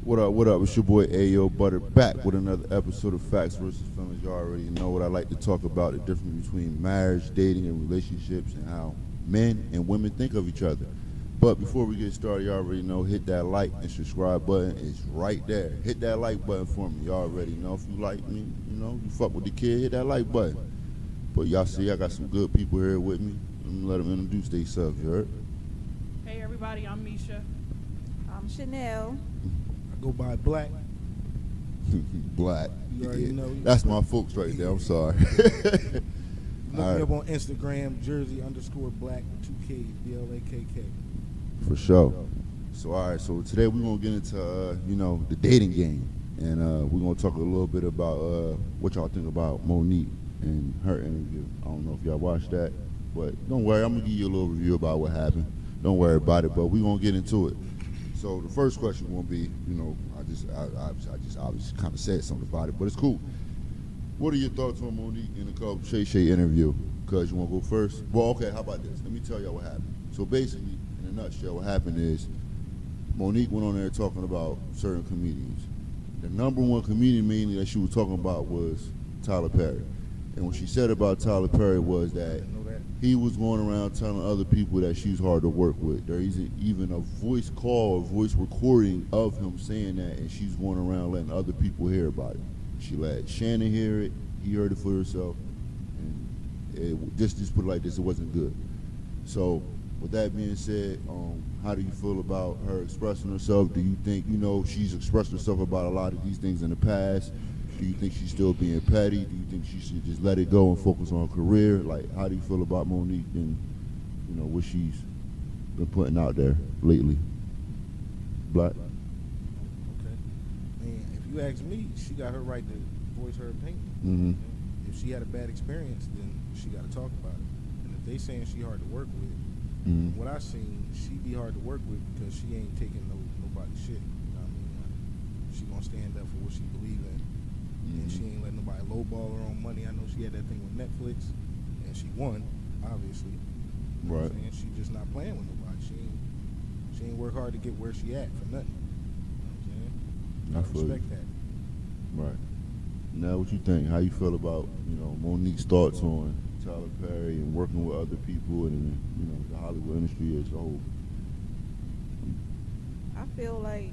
What up? What up? It's your boy Ayo Butter back with another episode of Factz versus Feelingz. You already know what I like to talk about, the difference between marriage, dating, and relationships, and how men and women think of each other. But before we get started, you already know, hit that like and subscribe button. It's right there. Hit that like button for me. You already know. If you like me, you fuck with the kid, hit that like button. But y'all see, I got some good people here with me. I'm gonna let them introduce themselves. You heard? Hey everybody, I'm Misha. I'm Chanel. I go by Black. Black. You already know. That's my folks right there. I'm sorry. Look me All right. up on Instagram, Jersey_Black, 2K, BLAKK. For sure. So all right, so today we're gonna get into the dating game, and we're gonna talk a little bit about what y'all think about Monique and her interview. I don't know if y'all watched that, but don't worry, I'm gonna give you a little review about what happened. Don't worry about it, but we're gonna get into it. So the first question gonna be, I just obviously kind of said something about it, but it's cool. What are your thoughts on Monique in the Shay Shay interview? Cause you wanna go first? Well, okay, how about this? Let me tell y'all what happened. So basically, in a nutshell, what happened is Monique went on there talking about certain comedians. The number one comedian mainly that she was talking about was Tyler Perry. And what she said about Tyler Perry was that he was going around telling other people that she's hard to work with. There isn't even a voice call or voice recording of him saying that, and she's going around letting other people hear about it. She let Shannon hear it. He heard it for herself. And just put it like this, it wasn't good. So with that being said, how do you feel about her expressing herself? Do you think, she's expressed herself about a lot of these things in the past? Do you think she's still being petty? Do you think she should just let it go and focus on her career? Like, how do you feel about Monique and, what she's been putting out there lately? Black? Okay. Man, if you ask me, she got her right to voice her opinion. Mm-hmm. If she had a bad experience, then she got to talk about it. And if they saying she hard to work with, Mm-hmm. what I seen, she be hard to work with because she ain't taking nobody's shit. You know what I mean? Like, she gonna stand up for what she believe in. And she ain't letting nobody lowball her own money. I know she had that thing with Netflix, and she won, obviously. You know what I'm saying? She just not playing with nobody. She ain't work hard to get where she at for nothing. You know what I'm saying? I respect that. Right. Now, what you think? How you feel about Monique's thoughts on Tyler Perry and working with other people and the Hollywood industry as a whole? I feel like,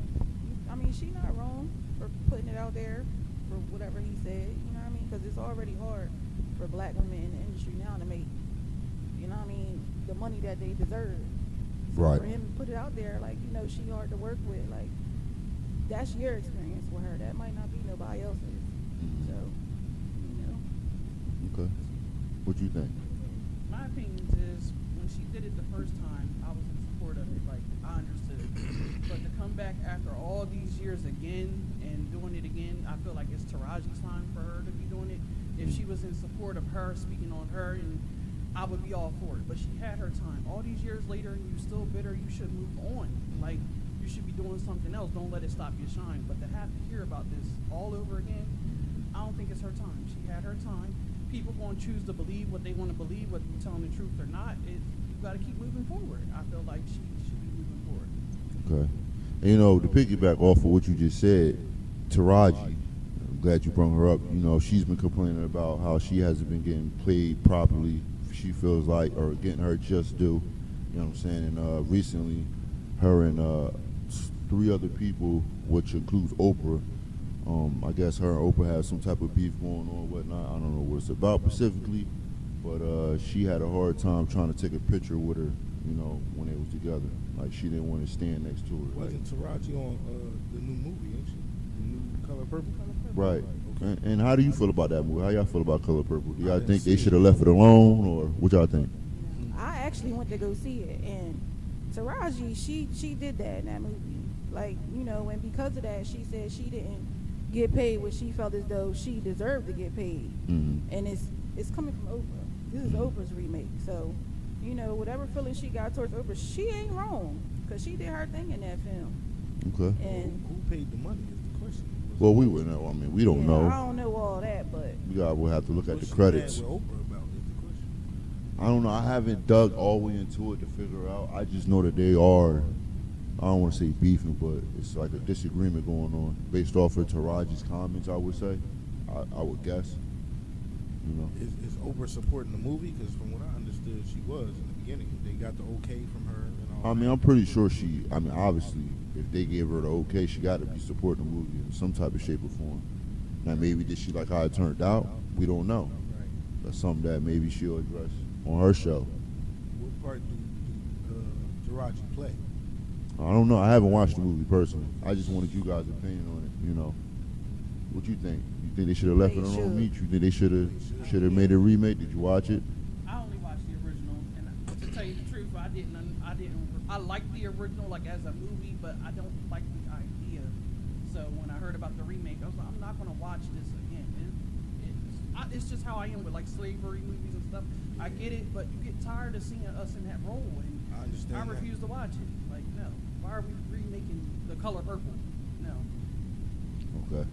she's not wrong for putting it out there for whatever he said, you know what I mean? Because it's already hard for black women in the industry now to make, the money that they deserve. So Right. for him to put it out there, like, she hard to work with, like, that's your experience with her. That might not be nobody else's. Mm-hmm. So, Okay. What you think? My opinion is when she did it the first time, I was in support of it. Like, I understood it. But to come back after all these years again and doing it again, I feel like it's Taraji's time for her to be doing it. If she was in support of her, speaking on her, and I would be all for it. But she had her time. All these years later, and you still bitter, you should move on. Like, you should be doing something else. Don't let it stop your shine. But to have to hear about this all over again, I don't think it's her time. She had her time. People going to choose to believe what they want to believe, whether you're telling the truth or not. You got to keep moving forward. I feel like she should be moving forward. Okay. And to piggyback off of what you just said, Taraji, I'm glad you brought her up. She's been complaining about how she hasn't been getting paid properly. She feels like, or getting her just due. You know what I'm saying? And recently, her and 3 other people, which includes Oprah, I guess her and Oprah had some type of beef going on, whatnot. I don't know what it's about specifically, but she had a hard time trying to take a picture with her, when they was together. Like, she didn't want to stand next to her. Wasn't Taraji on the new movie, ain't she? The new Color Purple? Right. Okay. And how do you feel about that movie? How y'all feel about Color Purple? Do y'all think they see should have left it alone, or what y'all think? I actually went to go see it, and Taraji, she did that in that movie. Like, and because of that, she said she didn't get paid what she felt as though she deserved to get paid. Mm-hmm. And it's coming from Oprah. This is Oprah's remake. So, whatever feeling she got towards Oprah, she ain't wrong, because she did her thing in that film. Okay. And who paid the money is the question. Well, we wouldn't know. We don't know. I don't know all that, but We'll have to look at What's the she mad credits. with Oprah about is the question. I don't know. I haven't dug all the way into it to figure out. I just know that they are I don't want to say beefing, but it's like a disagreement going on based off of Taraji's comments. I would say, I would guess. You know, Is Oprah supporting the movie? Because from what I understood, she was in the beginning. They got the okay from her and all. I mean, I'm pretty sure she. I mean, obviously, if they gave her the okay, she got to be supporting the movie in some type of shape or form. Now, maybe did she like how it turned out? We don't know. Right. That's something that maybe she'll address on her show. What part do Taraji play? I don't know. I haven't watched the movie personally. I just wanted you guys' opinion on it. You know, what you think? You think they should have left They it should. on Meat? You think they should have made a remake? Did you watch it? I only watched the original, and to tell you the truth, I liked the original like as a movie, but I don't like the idea. So when I heard about the remake, I was like, I'm not gonna watch this again. It's just how I am with like slavery movies and stuff. I get it, but you get tired of seeing us in that role, and I understand I that. refuse to watch it. Like, no, why are we remaking The Color Purple? No. Okay.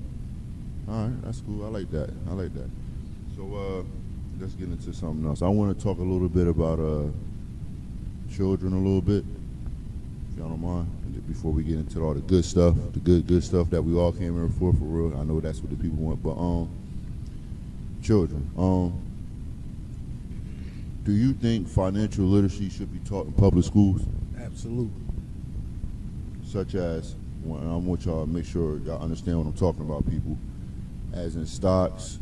All right, that's cool. I like that. So let's get into something else. I want to talk a little bit about children a little bit, if y'all don't mind, before we get into all the good stuff, the good stuff that we all came here for real. I know that's what the people want, but children. Do you think financial literacy should be taught in public schools? Absolutely. Such as, and I want y'all to make sure y'all understand what I'm talking about, people. As in stocks,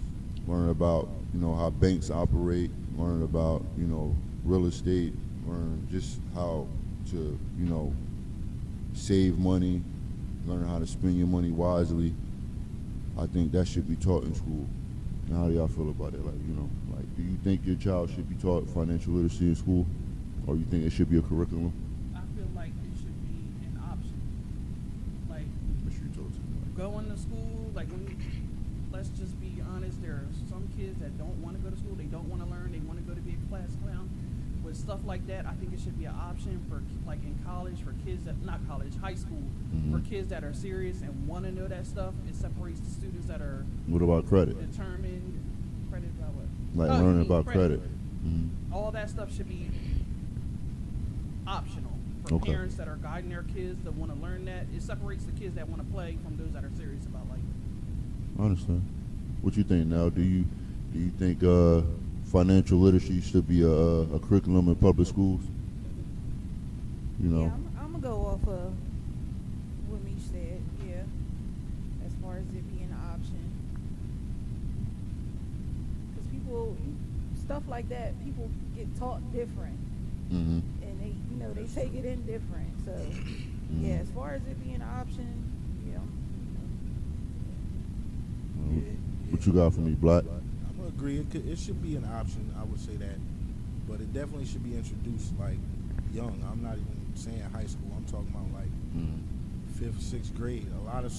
learn about, you know, how banks operate, learn about, you know, real estate, learn just how to, you know, save money, learn how to spend your money wisely. I think that should be taught in school. And how do y'all feel about it? Like, you know, like, do you think your child should be taught financial literacy in school? Or you think it should be a curriculum? I feel like it should be an option. Like, Make sure you told us. going to school, like let's just be honest, there are some kids that don't want to go to school, they don't want to learn, they want to go to be a class clown. With stuff like that, I think it should be an option for, like in college, for kids that, not college, high school, for kids that are serious and want to know that stuff. It separates the students that are What about credit? determined, credit about what? Like Oh, you learning mean about credit. All that stuff should be optional for Okay. parents that are guiding their kids that want to learn that. It separates the kids that want to play from those that are serious about life. I understand. What you think now? Do you think financial literacy should be a curriculum in public schools? You know, Yeah, I'm gonna go off of what Mish said. Yeah, as far as it being an option, because people, stuff like that, people get taught different, mm-hmm. and they take it in different. So yeah, as far as it being an option, yeah. What you got for me, Black? I'm gonna agree. It should be an option. I would say that, but it definitely should be introduced like young. I'm not even saying high school. I'm talking about like 5th, 6th grade. A lot of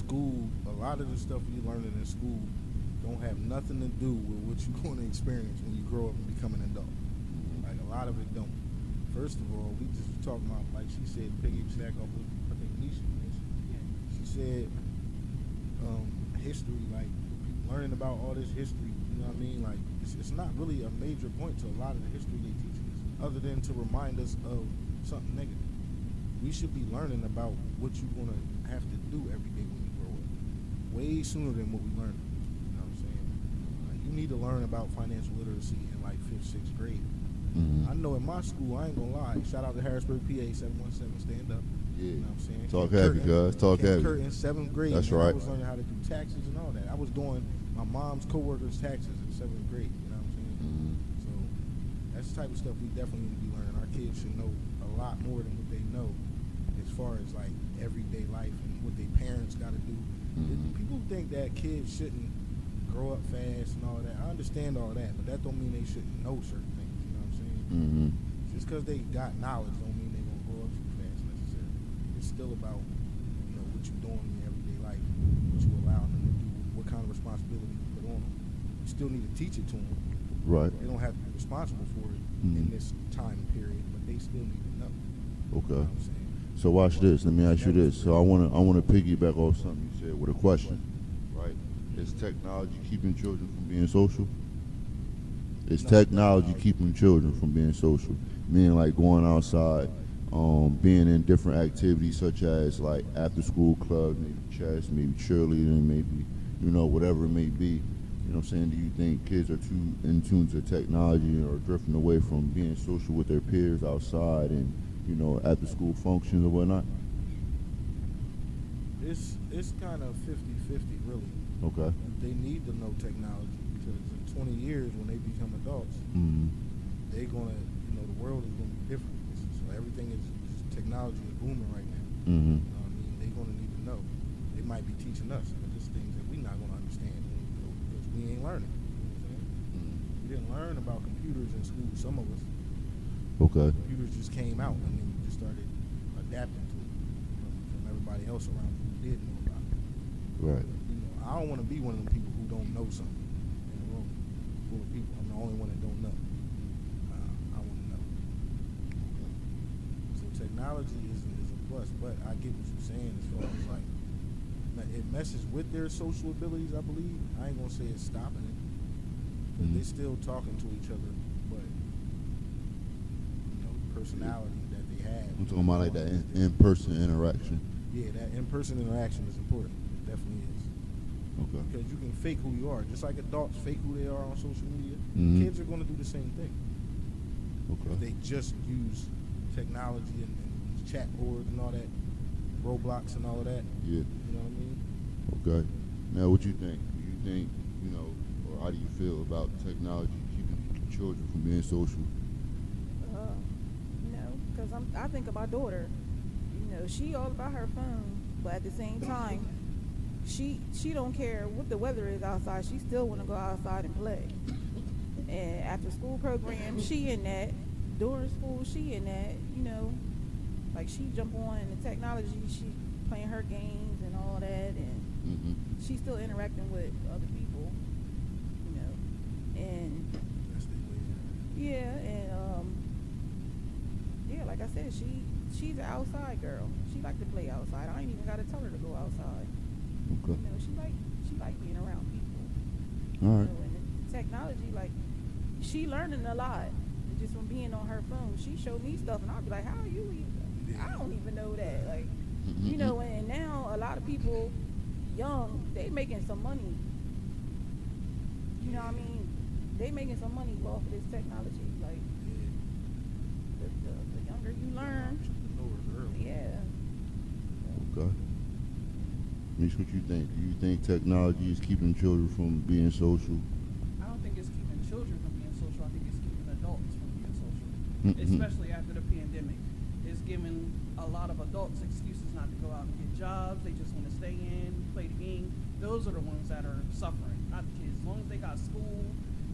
the stuff you learning in school don't have nothing to do with what you're going to experience when you grow up and become an adult. Like a lot of it don't. First of all, we just were talking about, like she said, piggyback off of, I think Nisha mentioned. She said history, like people learning about all this history. You know what I mean? Like it's not really a major point to a lot of the history they teach us, other than to remind us of something negative. We should be learning about what you're gonna have to do every day when you grow up, way sooner than what we learned. You know what I'm saying? Like, you need to learn about financial literacy in like 5th, 6th grade. I know in my school, I ain't gonna lie. Shout out to Harrisburg, PA, 717, stand up. Yeah. You know what I'm saying? Talk Camp heavy, Curtin- cuz. Talk Camp heavy. Curtin in 7th grade. That's man. right. I was learning how to do taxes and all that. I was doing my mom's coworkers' taxes in 7th grade. You know what I'm saying? So that's the type of stuff we definitely need to be learning. Our kids should know a lot more than what they know as far as like everyday life and what their parents got to do. People think that kids shouldn't grow up fast and all that. I understand all that, but that don't mean they shouldn't know certain things. You know what I'm saying? Just because they got knowledge don't mean they're gonna grow up too fast necessarily. It's still about what you're doing in your everyday life, what you allow them to do, what kind of responsibility you put on them. You still need to teach it to them. Right. They don't have to be responsible for it in this time period, but they still need to know. Okay. You know what I'm saying? So watch this. Let me ask you this. So I wanna piggyback off something you said with a question. Right? Is technology keeping children from being social? Is No. technology keeping children from being social? Meaning like going outside, being in different activities such as like after school clubs, maybe chess, maybe cheerleading, maybe, whatever it may be. You know what I'm saying? Do you think kids are too in tune to technology or drifting away from being social with their peers outside and, after school functions or whatnot? It's kind of 50-50, really. Okay. They need to know technology because in 20 years when they become adults, they're gonna, the world is gonna be different. So everything is technology is booming right now. They're gonna need to know. They might be teaching us, but there's things that we're not gonna understand because we ain't learning. We didn't learn about computers in school. Some of us. Okay. Computers just came out and then we just started adapting to it from everybody else around who did know about it. Right. I don't want to be one of them people who don't know something in a room full of people. I'm the only one that don't know. I want to know. So technology is a plus, but I get what you're saying as far as like it messes with their social abilities. I believe I ain't gonna say it's stopping it because they're still talking to each other, but personality that they have. I'm talking about like that in-person interaction. Yeah, that in-person interaction is important. It definitely is. Okay. Because you can fake who you are. Just like adults fake who they are on social media, kids are going to do the same thing. Okay. If they just use technology and chat boards and all that, Roblox and all of that. Yeah. You know what I mean? Okay. Now, what you think? Do you think, or how do you feel about technology keeping children from being social? Because I think of my daughter. She all about her phone, but at the same time, she don't care what the weather is outside. She still want to go outside and play. And after school program, she in that. During school, she in that. Like she jump on the technology. She playing her games and all that, and she's still interacting with other people. And That's the way. yeah, and like I said, she's an outside girl. She like to play outside. I ain't even got to tell her to go outside. Okay. She like being around people. All right. And the technology, like she learning a lot just from being on her phone. She showed me stuff, and I'll be like, "How are you even? I don't even know that." Like, and now a lot of people, young, they making some money. You know what I mean? They making some money off of this technology. Like, the younger you learn, yeah. Okay. Mish, what you think? Do you think technology is keeping children from being social? I don't think it's keeping children from being social. I think it's keeping adults from being social, especially after the pandemic. It's giving a lot of adults excuses not to go out and get jobs. They just want to stay in, play the game. Those are the ones that are suffering, not the kids. As long as they got school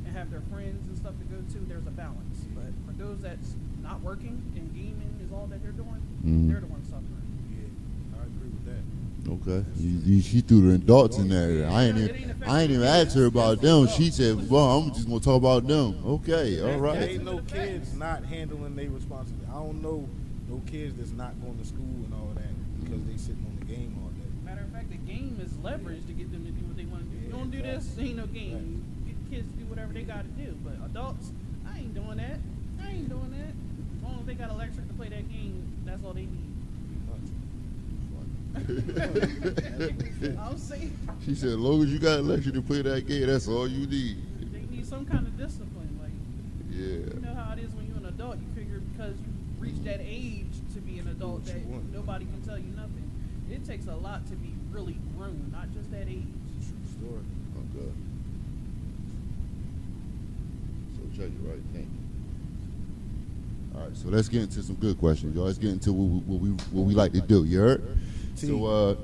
and have their friends and stuff to go to, there's a balance. But for those that's not working and gaming is all that they're doing, they're the ones suffering. Yeah, I agree with that. Okay. She threw the adults in there. I ain't even asked her about them. She said, "Well, I'm just gonna talk about them." Okay, all right. There ain't no kids not handling their responsibility. I don't know no kids that's not going to school and all that because they sitting on the game all day. Matter of fact, the game is leverage to get them to do what they want to do. You don't do this, ain't no game. Get kids to do whatever they got to do. But adults, I ain't doing that. I ain't doing that. As long as they got electric to play that game, that's all they need. I'm saying. She said, "As long as you got electric to play that game, that's all you need." They need some kind of discipline. Like, yeah. You know how it is when you're an adult. You figure because you reached that age to be an adult that nobody can tell you nothing. It takes a lot to be really grown, not just that age. True story. Okay. So check it right. Thank you. All right, so let's get into some good questions, y'all. Let's get into what we like to do. You heard? So,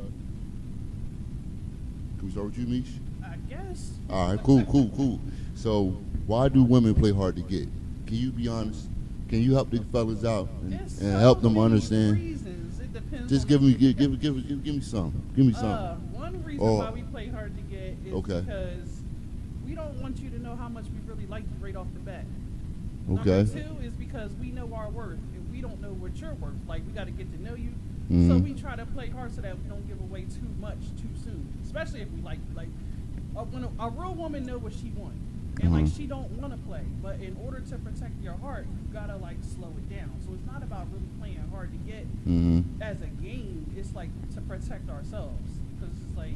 can we start with you, Mish? I guess. All right, cool. So, why do women play hard to get? Can you be honest? Can you help the fellas out and help them understand? Reasons. It depends. Just give me some. Give me some. One reason why we play hard to get is because we don't want you to know how much we really like you right off the bat. Okay. Number two is because we know our worth and we don't know what you're worth. Like, we got to get to know you. So we try to play hard so that we don't give away too much too soon. Especially if we like when a real woman know what she wants. And like she don't want to play, but in order to protect your heart, you gotta like slow it down. So it's not about really playing hard to get as a game. It's like to protect ourselves, because it's like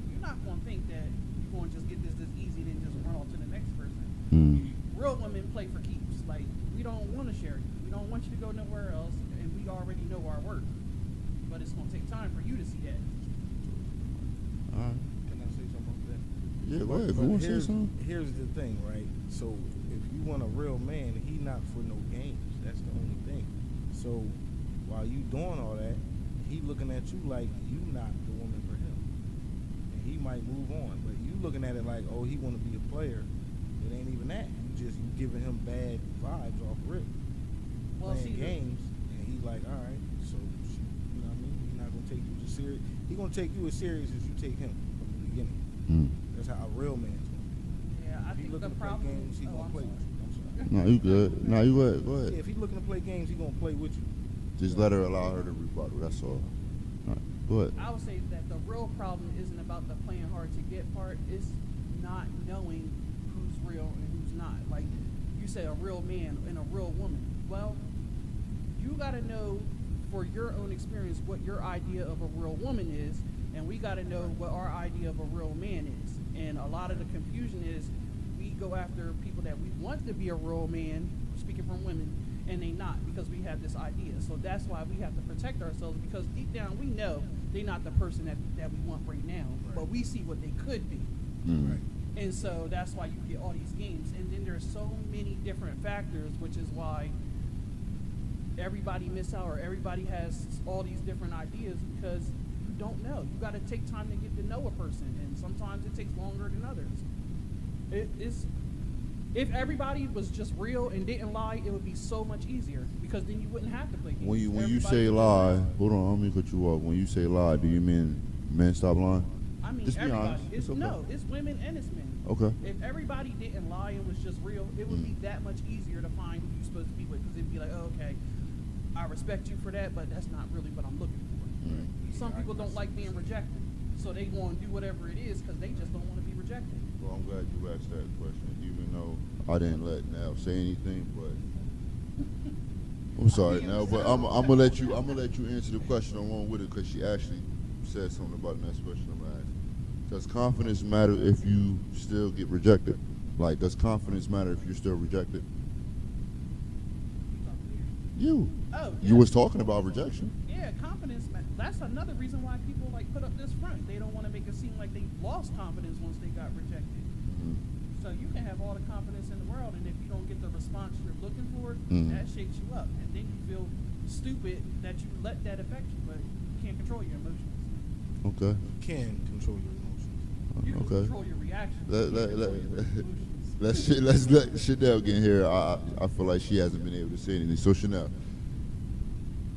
you're not gonna think that you're gonna just get this easy and then just run off to the next person. Real women play for keeps. Like we don't want to share you. We don't want you to go nowhere else, and we already know our worth. But it's gonna take time for you to see that. Can I say something about that? Yeah, go ahead. If you want to say something. Here's the thing, right? So if you want a real man, he not for no games. That's the only thing. So while you doing all that, he looking at you like you not the woman for him, and he might move on. But you looking at it like, oh, he want to be a player. It ain't even that. You giving him bad vibes off rip. Well, playing games, and he's like, all right, so you know what I mean? He's not gonna take you as serious. He gonna take you as serious as you take him from the beginning. That's how a real man's gonna be. Yeah, I If he think looking the to play problem. games, he gonna play with you. I'm sorry. No, you good. No, you go ahead. Go ahead. Yeah, if he looking to play games, he gonna play with you. Just let her allow her to rebuttal. That's all. All right. Go ahead. I would say that the real problem isn't about the playing hard to get part. It's not knowing who's real and who's not. Like you say, a real man and a real woman. Well, you got to know for your own experience what your idea of a real woman is, and we got to know what our idea of a real man is. And a lot of the confusion is we go after people that we want to be a real man, speaking from women, and they not, because we have this idea. So that's why we have to protect ourselves, because deep down we know they're not the person that we want right now, but we see what they could be. Right. And so that's why you get all these games. And then there's so many different factors, which is why everybody miss out, or everybody has all these different ideas, because you don't know. You got to take time to get to know a person, and sometimes it takes longer than others. If everybody was just real and didn't lie, it would be so much easier, because then you wouldn't have to play games. When you Everybody say would lie, just hold on, let me cut you off. When you say lie, do you mean men stop lying? I mean, Just be everybody. honest. It's, It's okay. No, it's women and it's men. Okay. If everybody didn't lie and was just real, it would be that much easier to find who you're supposed to be with, because it'd be like, oh, okay, I respect you for that, but that's not really what I'm looking for. Some people don't like being rejected, so they want to do whatever it is because they just don't want to be rejected. Well, I'm glad you asked that question, even though I didn't let Nell say anything, but I'm sorry, Nell, but I'm gonna let you answer the question along with it, because she actually said something about the next question I'm gonna ask. Does confidence matter if you still get rejected? Like, does confidence matter if you're still rejected? You. Oh, You yeah. was talking about rejection. Yeah, confidence. That's another reason why people like put up this front. They don't want to make it seem like they lost confidence once they got rejected. So you can have all the confidence in the world, and if you don't get the response you're looking for, that shakes you up, and then you feel stupid that you let that affect you, but you can't control your emotions. Okay. You can control your emotions. You can Okay. control your reactions. You can't control your emotions. Let's let Chanel get in here. I feel like she hasn't been able to say anything. So Chanel,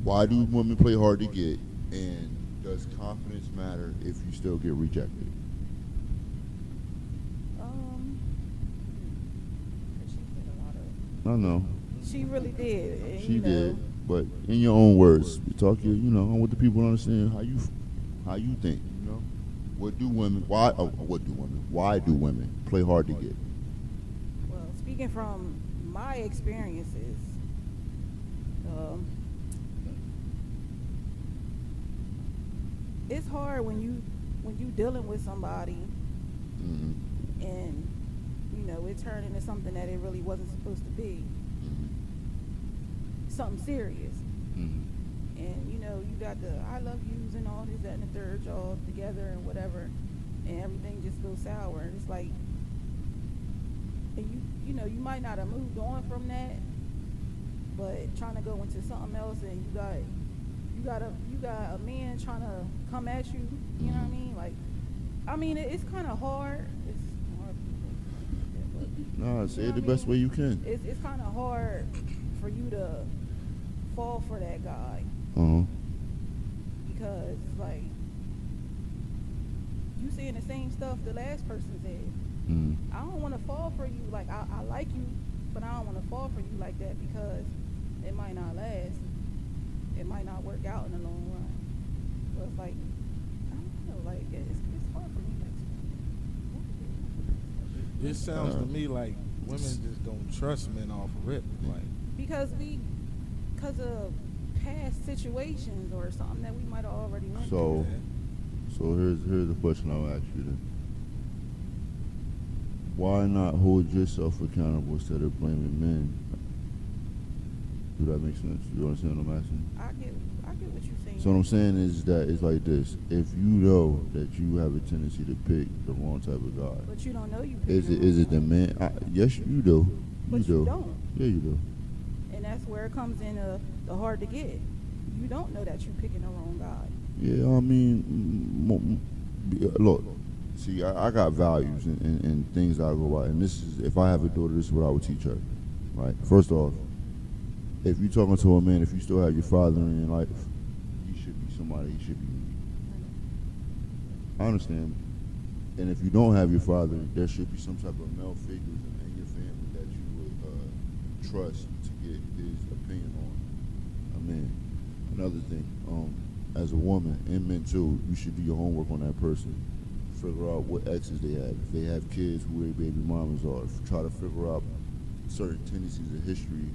why do women play hard to get, and does confidence matter if you still get rejected? She did a lot of. I know She really did. And, she you know, did, but in your own words, talk your, I want the people to understand how you think. What do women? Why do women play hard to get? Well, speaking from my experiences, it's hard when you dealing with somebody and it turned into something that it really wasn't supposed to be, something serious. And you got the I love yous and all this, that, and the third, y'all together and whatever, and everything just goes sour. And it's like, and you might not have moved on from that, but trying to go into something else, and you got a man trying to come at you. You know what I mean? Like, it's kind of hard. It's hard. No, say it the best way you can. It's kind of hard for you to fall for that guy. Because it's like you saying the same stuff the last person said. I don't want to fall for you. Like, I like you, but I don't want to fall for you like that, because it might not last. It might not work out in the long run. So it's like, I don't know. Like, it's hard for me to explain. This sounds to me like women just don't trust men off rip. Like because of past situations or something that we might have already went So, through. here's the question I'll ask you then. Why not hold yourself accountable instead of blaming men? Do that make sense? You understand what I'm asking? I get what you're saying. So what I'm saying is that it's like this. If you know that you have a tendency to pick the wrong type of guy, But you don't know you picked is the it wrong the one. man? Yes, you do. But you don't. Yeah, you do. And that's where it comes in the hard to get. You don't know that you're picking the wrong guy. Yeah, I mean, look. See, I got values and things that I go by, and this is, if I have a daughter, this is what I would teach her. Right. First off, if you're talking to a man, if you still have your father in your life, he should be somebody. He should be. I understand. And if you don't have your father, there should be some type of male figures in your family that you would trust to get his opinion on a man. Another thing, as a woman and men too, you should do your homework on that person. Figure out what exes they have. If they have kids, who their baby mamas are. Try to figure out certain tendencies of history.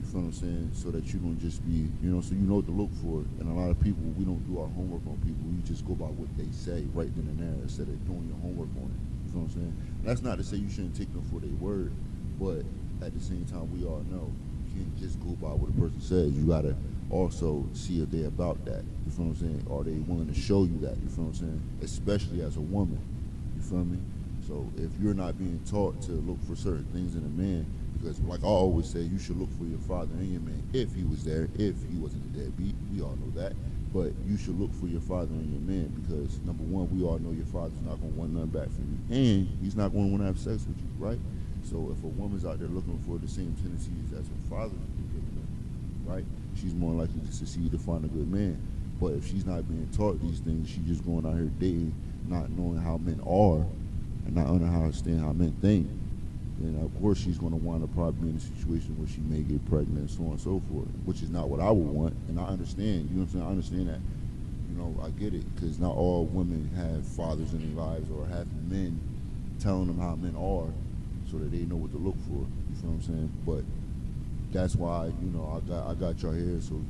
You feel what I'm saying? So that you don't just be, so you know what to look for. And a lot of people, we don't do our homework on people. We just go by what they say right then and there instead of doing your homework on it. You feel what I'm saying? That's not to say you shouldn't take them for their word, but at the same time, we all know you can't just go by what a person says. You gotta also see if they're about that. You feel what I'm saying? Are they willing to show you that? You feel what I'm saying? Especially as a woman. You feel me? So if you're not being taught to look for certain things in a man, because like I always say, you should look for your father and your man if he was there, if he wasn't a deadbeat. We all know that. But you should look for your father and your man because, number one, we all know your father's not going to want nothing back from you. And he's not going to want to have sex with you, right? So if a woman's out there looking for the same tendencies as her father's been giving her, right, she's more likely to succeed to find a good man. But if she's not being taught these things, she's just going out here dating, not knowing how men are, and not understanding how men think, then of course she's going to wind up probably in a situation where she may get pregnant and so on and so forth, which is not what I would want. And I understand, you know what I'm saying? I understand that. I get it, because not all women have fathers in their lives or have men telling them how men are so that they know what to look for. You feel what I'm saying? But that's why, I got y'all here so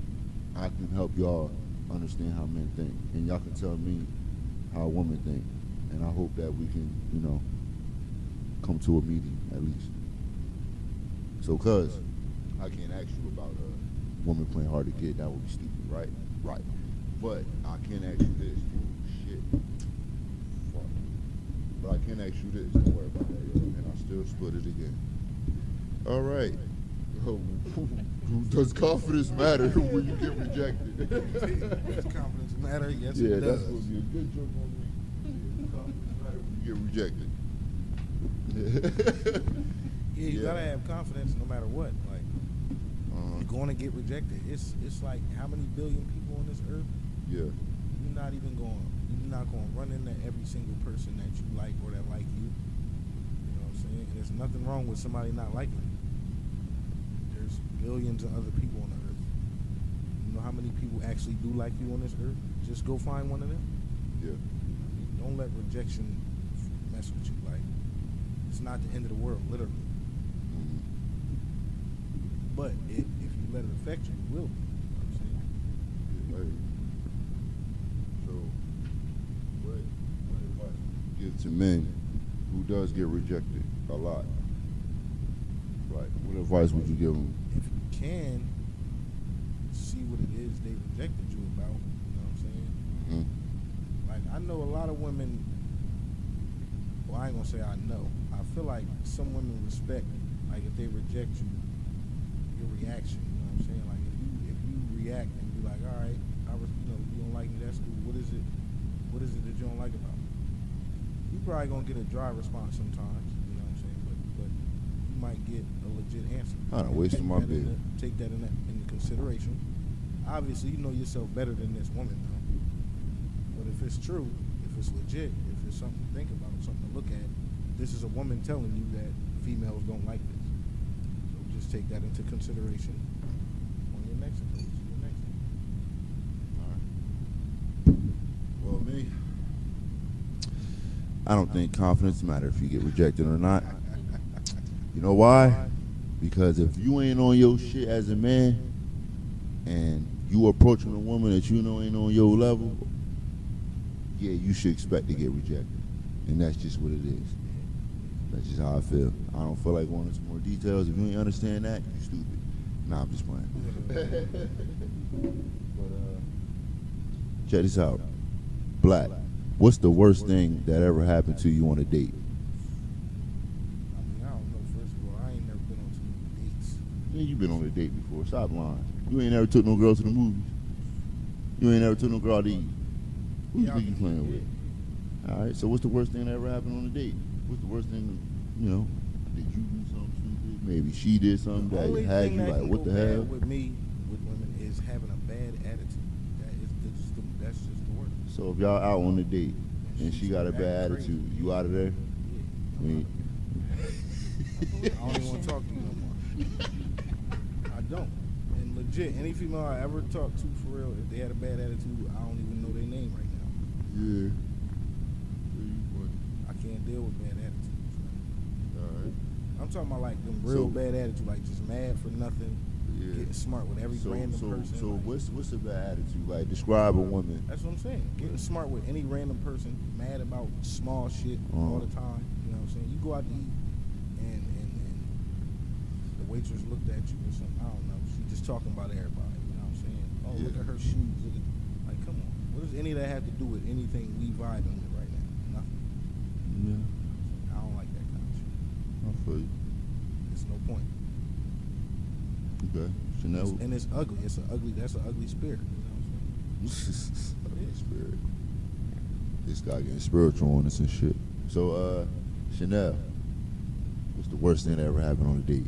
I can help y'all understand how men think. And y'all can tell me how women think. And I hope that we can, come to a meeting at least. So, cuz, I can't ask you about a woman playing hard to get. That would be stupid, right? Right. But I can ask you this. Ooh, shit. Fuck. But I can ask you this. Don't worry about that, yo. And I still split it again. All right. Does confidence matter when you get rejected? does confidence matter? Yes, Yeah, it does. that's supposed to be a good joke on me. Confidence matter when you get rejected. Yeah, you gotta have confidence no matter what. Like, you're gonna get rejected. It's like how many billion people on this earth? Yeah. You're not gonna run into every single person that you like or that like you. You know what I'm saying? And there's nothing wrong with somebody not liking you. There's billions of other people on the earth. You know how many people actually do like you on this earth? Just go find one of them. Yeah. Don't let rejection mess with you. Like, it's not the end of the world, literally. But if you let it affect you, you will. You know what I'm saying? Yeah, right. So, what advice would you give to men who does get rejected a lot? Right. What advice would you give them? If you can see what it is they rejected you about, you know what I'm saying? Mm-hmm. Like, I know a lot of women, well, I ain't gonna say I know. I feel like some women respect, like, if they reject you, your reaction, you know what I'm saying? Like, if you react and be like, all right, you don't like me, that's cool. What is it that you don't like about me? You probably gonna get a dry response sometimes, you know what I'm saying? But you might get a legit answer. I done wasted my bid. Take that into consideration. Obviously, you know yourself better than this woman, though. But if it's true, if it's legit, if it's something to think about, something to look at, this is a woman telling you that females don't like this. So just take that into consideration on your next approach. All right. Well, me, I don't think confidence matters if you get rejected or not. You know why? Because if you ain't on your shit as a man and you approaching a woman that you know ain't on your level, yeah, you should expect to get rejected. And that's just what it is. That's just how I feel. I don't feel like going into more details. If you ain't understand that, you stupid. Nah, I'm just playing. But check this out. Black, what's the worst thing that ever happened to you on a date? I mean, I don't know. First of all, I ain't never been on too many dates. Yeah, you been on a date before. Stop lying. You ain't never took no girl to the movies. You ain't never took no girl out to eat. Who you think you playing with? All right, so what's the worst thing that ever happened on a date? What's the worst thing, you know, did you do something stupid? Maybe she did something The that only had thing you that like, can what go the hell? bad with me, with women, is having a bad attitude. That's just the word. So if y'all out on a date and she got a acting bad crazy. attitude, you out of there? I mean, I don't even want to talk to you no more. I don't. And legit, any female I ever talked to for real, if they had a bad attitude, I don't even know their name right now. yeah. I can't deal with bad attitudes. All right. I'm talking about like them real So- bad attitude, like just mad for nothing, Yeah. getting smart with every random person. So like, what's a bad attitude? Like, describe a woman. that's what I'm saying. Getting smart with any random person, mad about small shit all the time. You know what I'm saying? You go out to eat and the waitress looked at you or something. I don't know. She just talking about everybody. You know what I'm saying? Oh, look Yeah. at her shoes. Look at, like, come on. What does any of that have to do with anything we vibing with right now? Nothing. Yeah, I don't like that kind of shit. I feel you. There's no point. Okay. Chanel. And it's ugly. That's an ugly spirit. You know what I'm saying? Ugly spirit. This guy getting spiritual on us and shit. So, Chanel, what's the worst thing that ever happened on a date?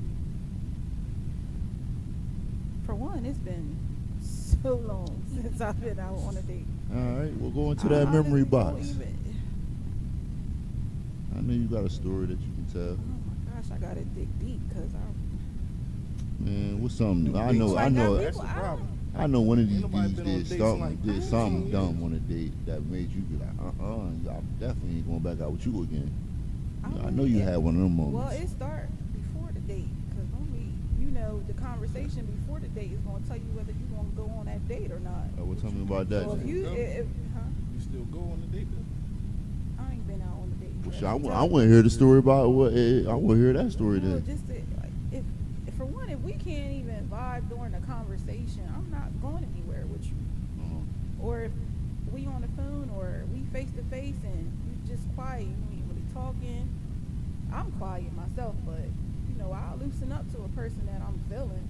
For one, it's been so long since I've been out on a date. All right, we'll go into that I memory honestly don't box. even- I know you got a story that you can tell. Oh my gosh, I gotta dig deep because Man, what's something? I Dates know, like I that know, people- That's the problem. I know. One of these Ain't nobody dudes been on did dates in something, like did 15 something years. dumb on a date that made you be like, I definitely ain't going back out with you again. I know you had one of them moments. Well, it start before the date because normally, you know, the conversation before the date is going to tell you whether you want to go on that date or not. Well, tell me about that. So if you, Go. huh? You still go on the date though? I ain't been out on a date. Well, yet. shit, I want to hear the story about what. I want to hear that story No, then. just to, like, if for one, if we can't even vibe during the conversation, I'm not going anywhere with you. Or if we on the phone or we face to face and you just quiet, you ain't really talking. I'm quiet myself, but you know, I'll loosen up to a person that I'm feeling.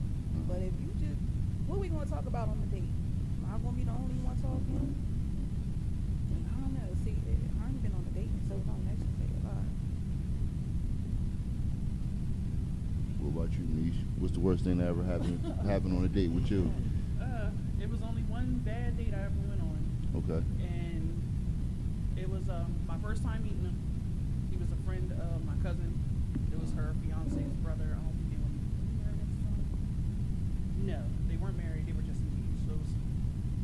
But if you just, what we gonna talk about on the date? Am I gonna be the only one talking? I don't know. See, I ain't been on a date in so long. That should say a lot. What about you, Niche? What's the worst thing that ever happened on a date with you? It was only one bad date I ever went on, Okay. and it was my first time meeting him. He was a friend of my cousin. It was her fiance's brother. I don't think they were married at the time. No, they weren't married. They were just engaged. So it was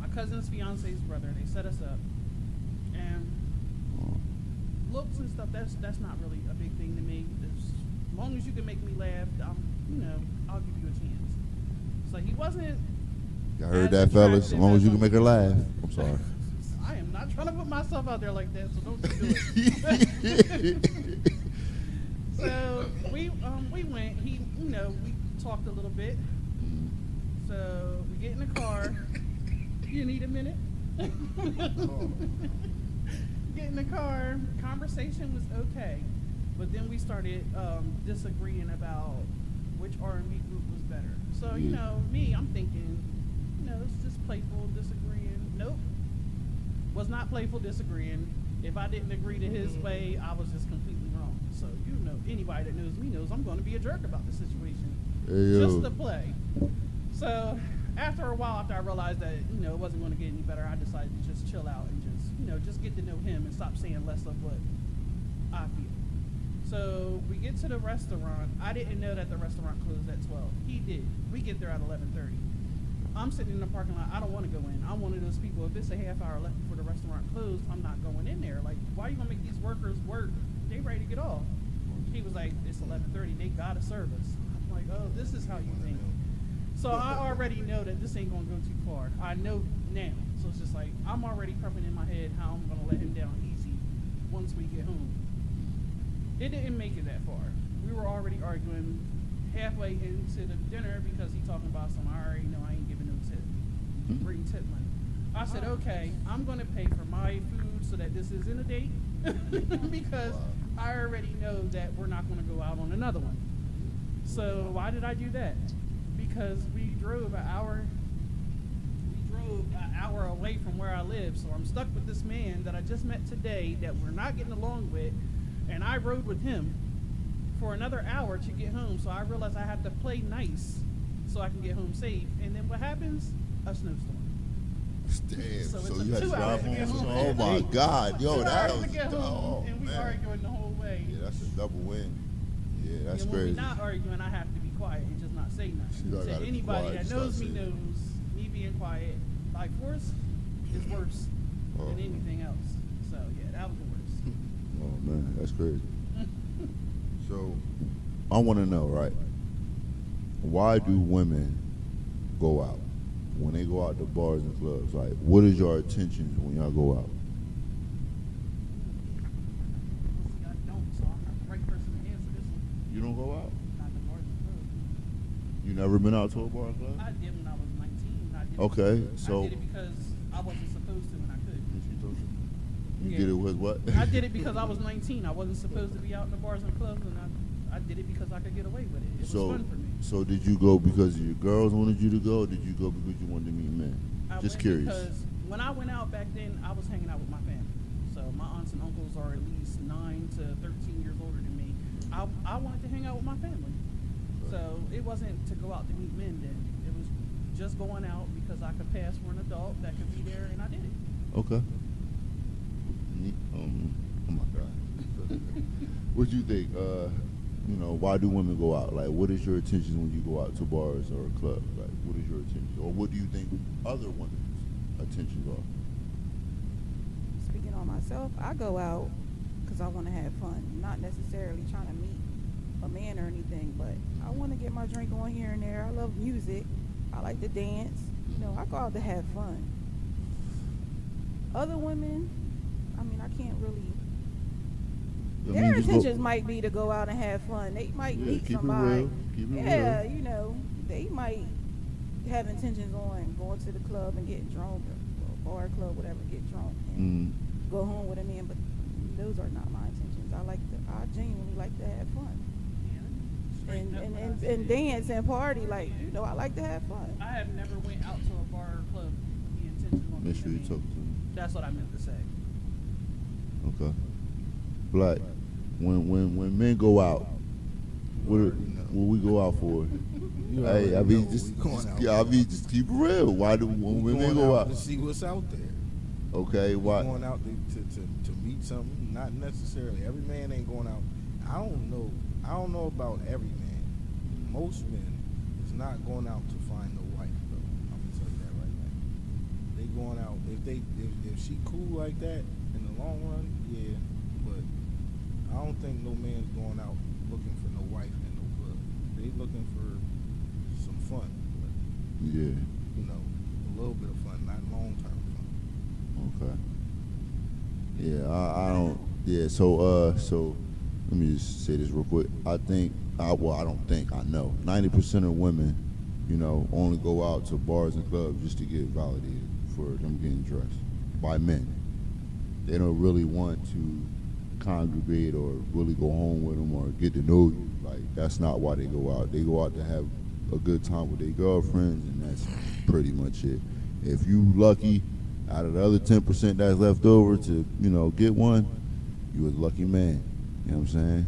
my cousin's fiance's brother. They set us up, and looks and stuff. That's not really a big thing to me. As long as you can make me laugh, I'll give you a chance. So he wasn't. You heard as that, fellas? As attractive long as as you can I'm- make her laugh. I'm sorry. I am not trying to put myself out there like that, so don't do it. So we went. He, we talked a little bit. So we get in the car. You need a minute? Get in the car. Conversation was okay, but then we started disagreeing about which R&B group was better. So me, I'm thinking, it's just playful disagreeing. Nope, was not playful disagreeing. If I didn't agree to his way, I was just completely wrong. So anybody that knows me knows I'm going to be a jerk about the situation, just to play. So after a while, after I realized that it wasn't going to get any better, I decided to just chill out and just get to know him and stop saying less of what I feel. So we get to the restaurant. I didn't know that the restaurant closed at 12. He did. We get there at 11:30. I'm sitting in the parking lot. I don't want to go in. I'm one of those people. If it's a half hour left before the restaurant closed, I'm not going in there. Like, why are you gonna make these workers work? They ready to get off. He was like, it's 11:30. They gotta serve us. I'm like, oh, this is how you think. So I already know that this ain't gonna go too far. I know now. So it's just like I'm already prepping in my head how I'm gonna let him down easy once we get home. It didn't make it that far. We were already arguing halfway into the dinner because he talking about some. I already know I ain't giving no tip. Bring tip money. I said, okay, I'm gonna pay for my food so that this isn't a date because I already know that we're not gonna go out on another one. So why did I do that? Because we drove an hour away from where I live. So I'm stuck with this man that I just met today that we're not getting along with, and I rode with him for another hour to get home. So I realized I have to play nice so I can get home safe. And then what happens? A snowstorm. Damn. So So it you took had to 2 hours drive to get home. home. Oh my God, yo, 2 that hours was to get home, and we man. arguing the whole way. Yeah, that's a double win. Yeah, that's and when crazy. we're not arguing, I have to be quiet and just not say nothing. You So gotta be anybody quiet, that just knows not me say it. knows me being quiet by force is worse Oh. than anything else. So yeah, that was the worst. Oh man, that's crazy. So, I want to know, right? Why do women go out? When they go out to bars and clubs, like, what is your intentions when y'all go out? See, I don't, so I'm not the right person to answer this one. You don't go out? Not the bar club. You never been out to a bar or club? I did when I was 19. I did Okay, it, so- I did it because I wasn't supposed to and I could. You Yeah. did it with what? I did it because I was 19. I wasn't supposed to be out in the bars and clubs, and I did it because I could get away with it. It was So, fun for me. so did you go because your girls wanted you to go, or did you go because you wanted to meet men? I Just went curious. Because when I went out back then, I was hanging out with my family. So my aunts and uncles are at least 9 to 13 years older than me. I wanted to hang out with my family. So it wasn't to go out to meet men then. It was just going out because I could pass for an adult that could be there, and I did it. Okay. Oh my God. What do you think? You know, why do women go out? Like, what is your intentions when you go out to bars or clubs? Like, what is your intention, or what do you think other women's intentions are? Speaking on myself, I go out because I want to have fun, not necessarily trying to meet a man or anything, but I want to get my drink on here and there. I love music. I like to dance. You know, I go out to have fun. Other women, I mean, I can't really. I Their mean, just go- intentions might be to go out and have fun. They might Yeah, meet keep it somebody. real. Keep it Yeah, real. you know, they might have intentions on going to the club and getting drunk, or bar, club, whatever, get drunk and go home with a man. But those are not my intentions. I genuinely like to have fun Straighten up what I and said. dance and party. Like, you know, I like to have fun. I have never went out to a bar or club with the intention of Make sure you meeting a talk man. to me. That's what I meant to say. Okay. Black. When men go out, what we go out for? You Hey, already I know mean, what just, we going out yeah, I for. mean, just keep it real. Why do when We women going go out? to see what's out there. Okay, We why? going out to meet something. Not necessarily. Every man ain't going out. I don't know about every man. Most men is not going out to find no wife, though. I'm gonna tell you that right now. They going out if she cool like that in the long run, yeah. But I don't think no man's going out looking for no wife in no club. They looking for some fun, but, Yeah. you know, a little bit of fun, not long term fun. Okay. Yeah, I don't. Yeah, so let me just say this real quick. I know 90% of women, you know, only go out to bars and clubs just to get validated for them getting dressed by men. They don't really want to congregate or really go home with them or get to know you. Like, that's not why they go out. They go out to have a good time with their girlfriends, and that's pretty much it. If you lucky, out of the other 10% that's left over to, you know, get one, you a lucky man. You know what I'm saying?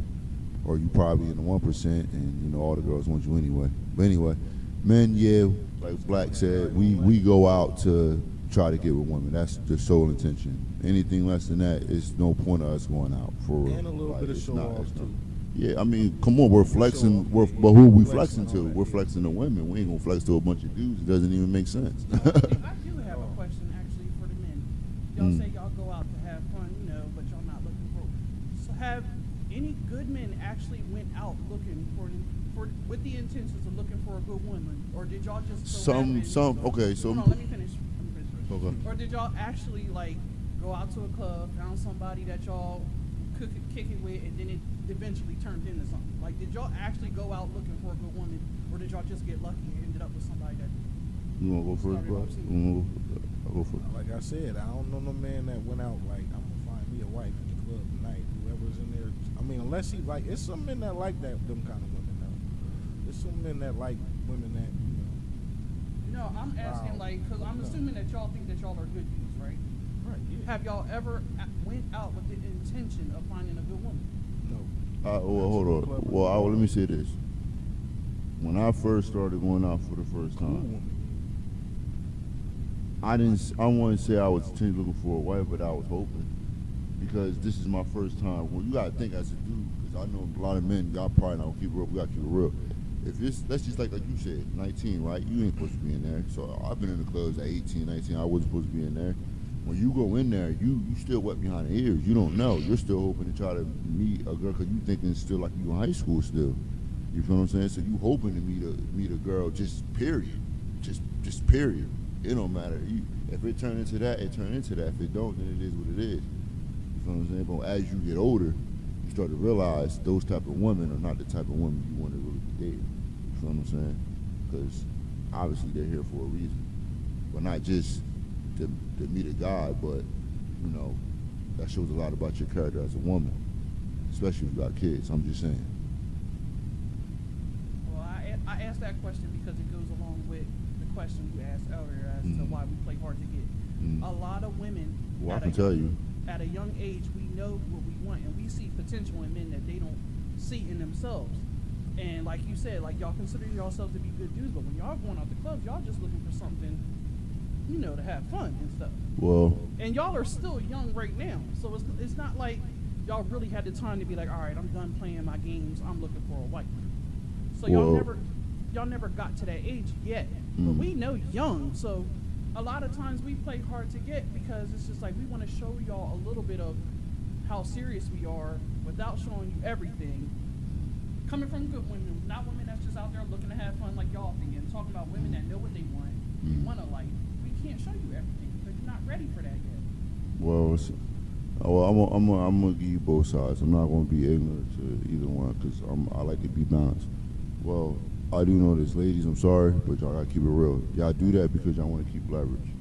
Or you probably in the 1%, and you know all the girls want you anyway. But anyway, men, yeah, like Black said, we go out to try to get with women. That's the sole intention. Anything less than that, it's no point of us going out for real. And a little Like, bit of it's show not- off it's not- too. Yeah, I mean, come on, we're flexing. But who are we flexing to? We're flexing to women. We ain't gonna flex to a bunch of dudes. It doesn't even make sense. I do have a question actually for the men. Y'all say y'all go out to have fun, but y'all not looking for. So have any good men actually went out looking for with the intentions of looking for a good woman, or did y'all just okay? So hold on, let me finish first. Okay. Or did y'all actually like go out to a club, found somebody that y'all could kick it with, and then it eventually turned into something? Like, did y'all actually go out looking for a good woman, or did y'all just get lucky and ended up with somebody that? You wanna go first, bro? I'll go first. Like I said, I don't know no man that went out like, I'm gonna find me a wife at the club tonight. Whoever's in there. I mean, unless he like, it's some men that like them kind of women though. There's some men that like women that No, I'm asking because I'm assuming that y'all think that y'all are good dudes, right? Right. Yeah. Have y'all ever went out with the intention of finding a good woman? No. Well, hold on. Well, let me say this. When I first started going out for the first time, I wouldn't say I was intentionally looking for a wife, but I was hoping, because this is my first time. Well, you gotta think as a dude, because I know a lot of men, y'all probably not gonna keep it real. We gotta keep it real. If it's, let's just like you said, 19, right? You ain't supposed to be in there. So I've been in the clubs at 18, 19. I wasn't supposed to be in there. When you go in there, you still wet behind the ears. You don't know. You're still hoping to try to meet a girl because you thinking still like you in high school still. You feel what I'm saying? So you hoping to meet a girl, just period. Just period. It don't matter. If it turn into that, it turn into that. If it don't, then it is what it is. You feel what I'm saying? But as you get older, you start to realize those type of women are not the type of women you want to really be dating. You feel what I'm saying? Because obviously they're here for a reason, but not just to meet a guy, but that shows a lot about your character as a woman, especially if you got kids. I'm just saying. Well, I asked that question because it goes along with the question you asked earlier as to why we play hard to get. A lot of women. Well, I can tell you. At a young age, we know what we want, and we see potential in men that they don't see in themselves. And like you said, like y'all consider yourselves to be good dudes, but when y'all going out the clubs, y'all just looking for something, to have fun and stuff. Well. And y'all are still young right now, so it's not like y'all really had the time to be like, all right, I'm done playing my games. I'm looking for a wife. So y'all never got to that age yet. But we know young, so a lot of times we play hard to get because it's just like we want to show y'all a little bit of how serious we are without showing you everything. Coming from good women, not women that's just out there looking to have fun like y'all think, and talking about women that know what they want, want a life. We can't show you everything because you're not ready for that yet. Well, I'm gonna give you both sides. I'm not gonna be ignorant to either one because I like to be balanced. Well, I do know this, ladies. I'm sorry, but y'all gotta keep it real. Y'all do that because y'all want to keep leverage.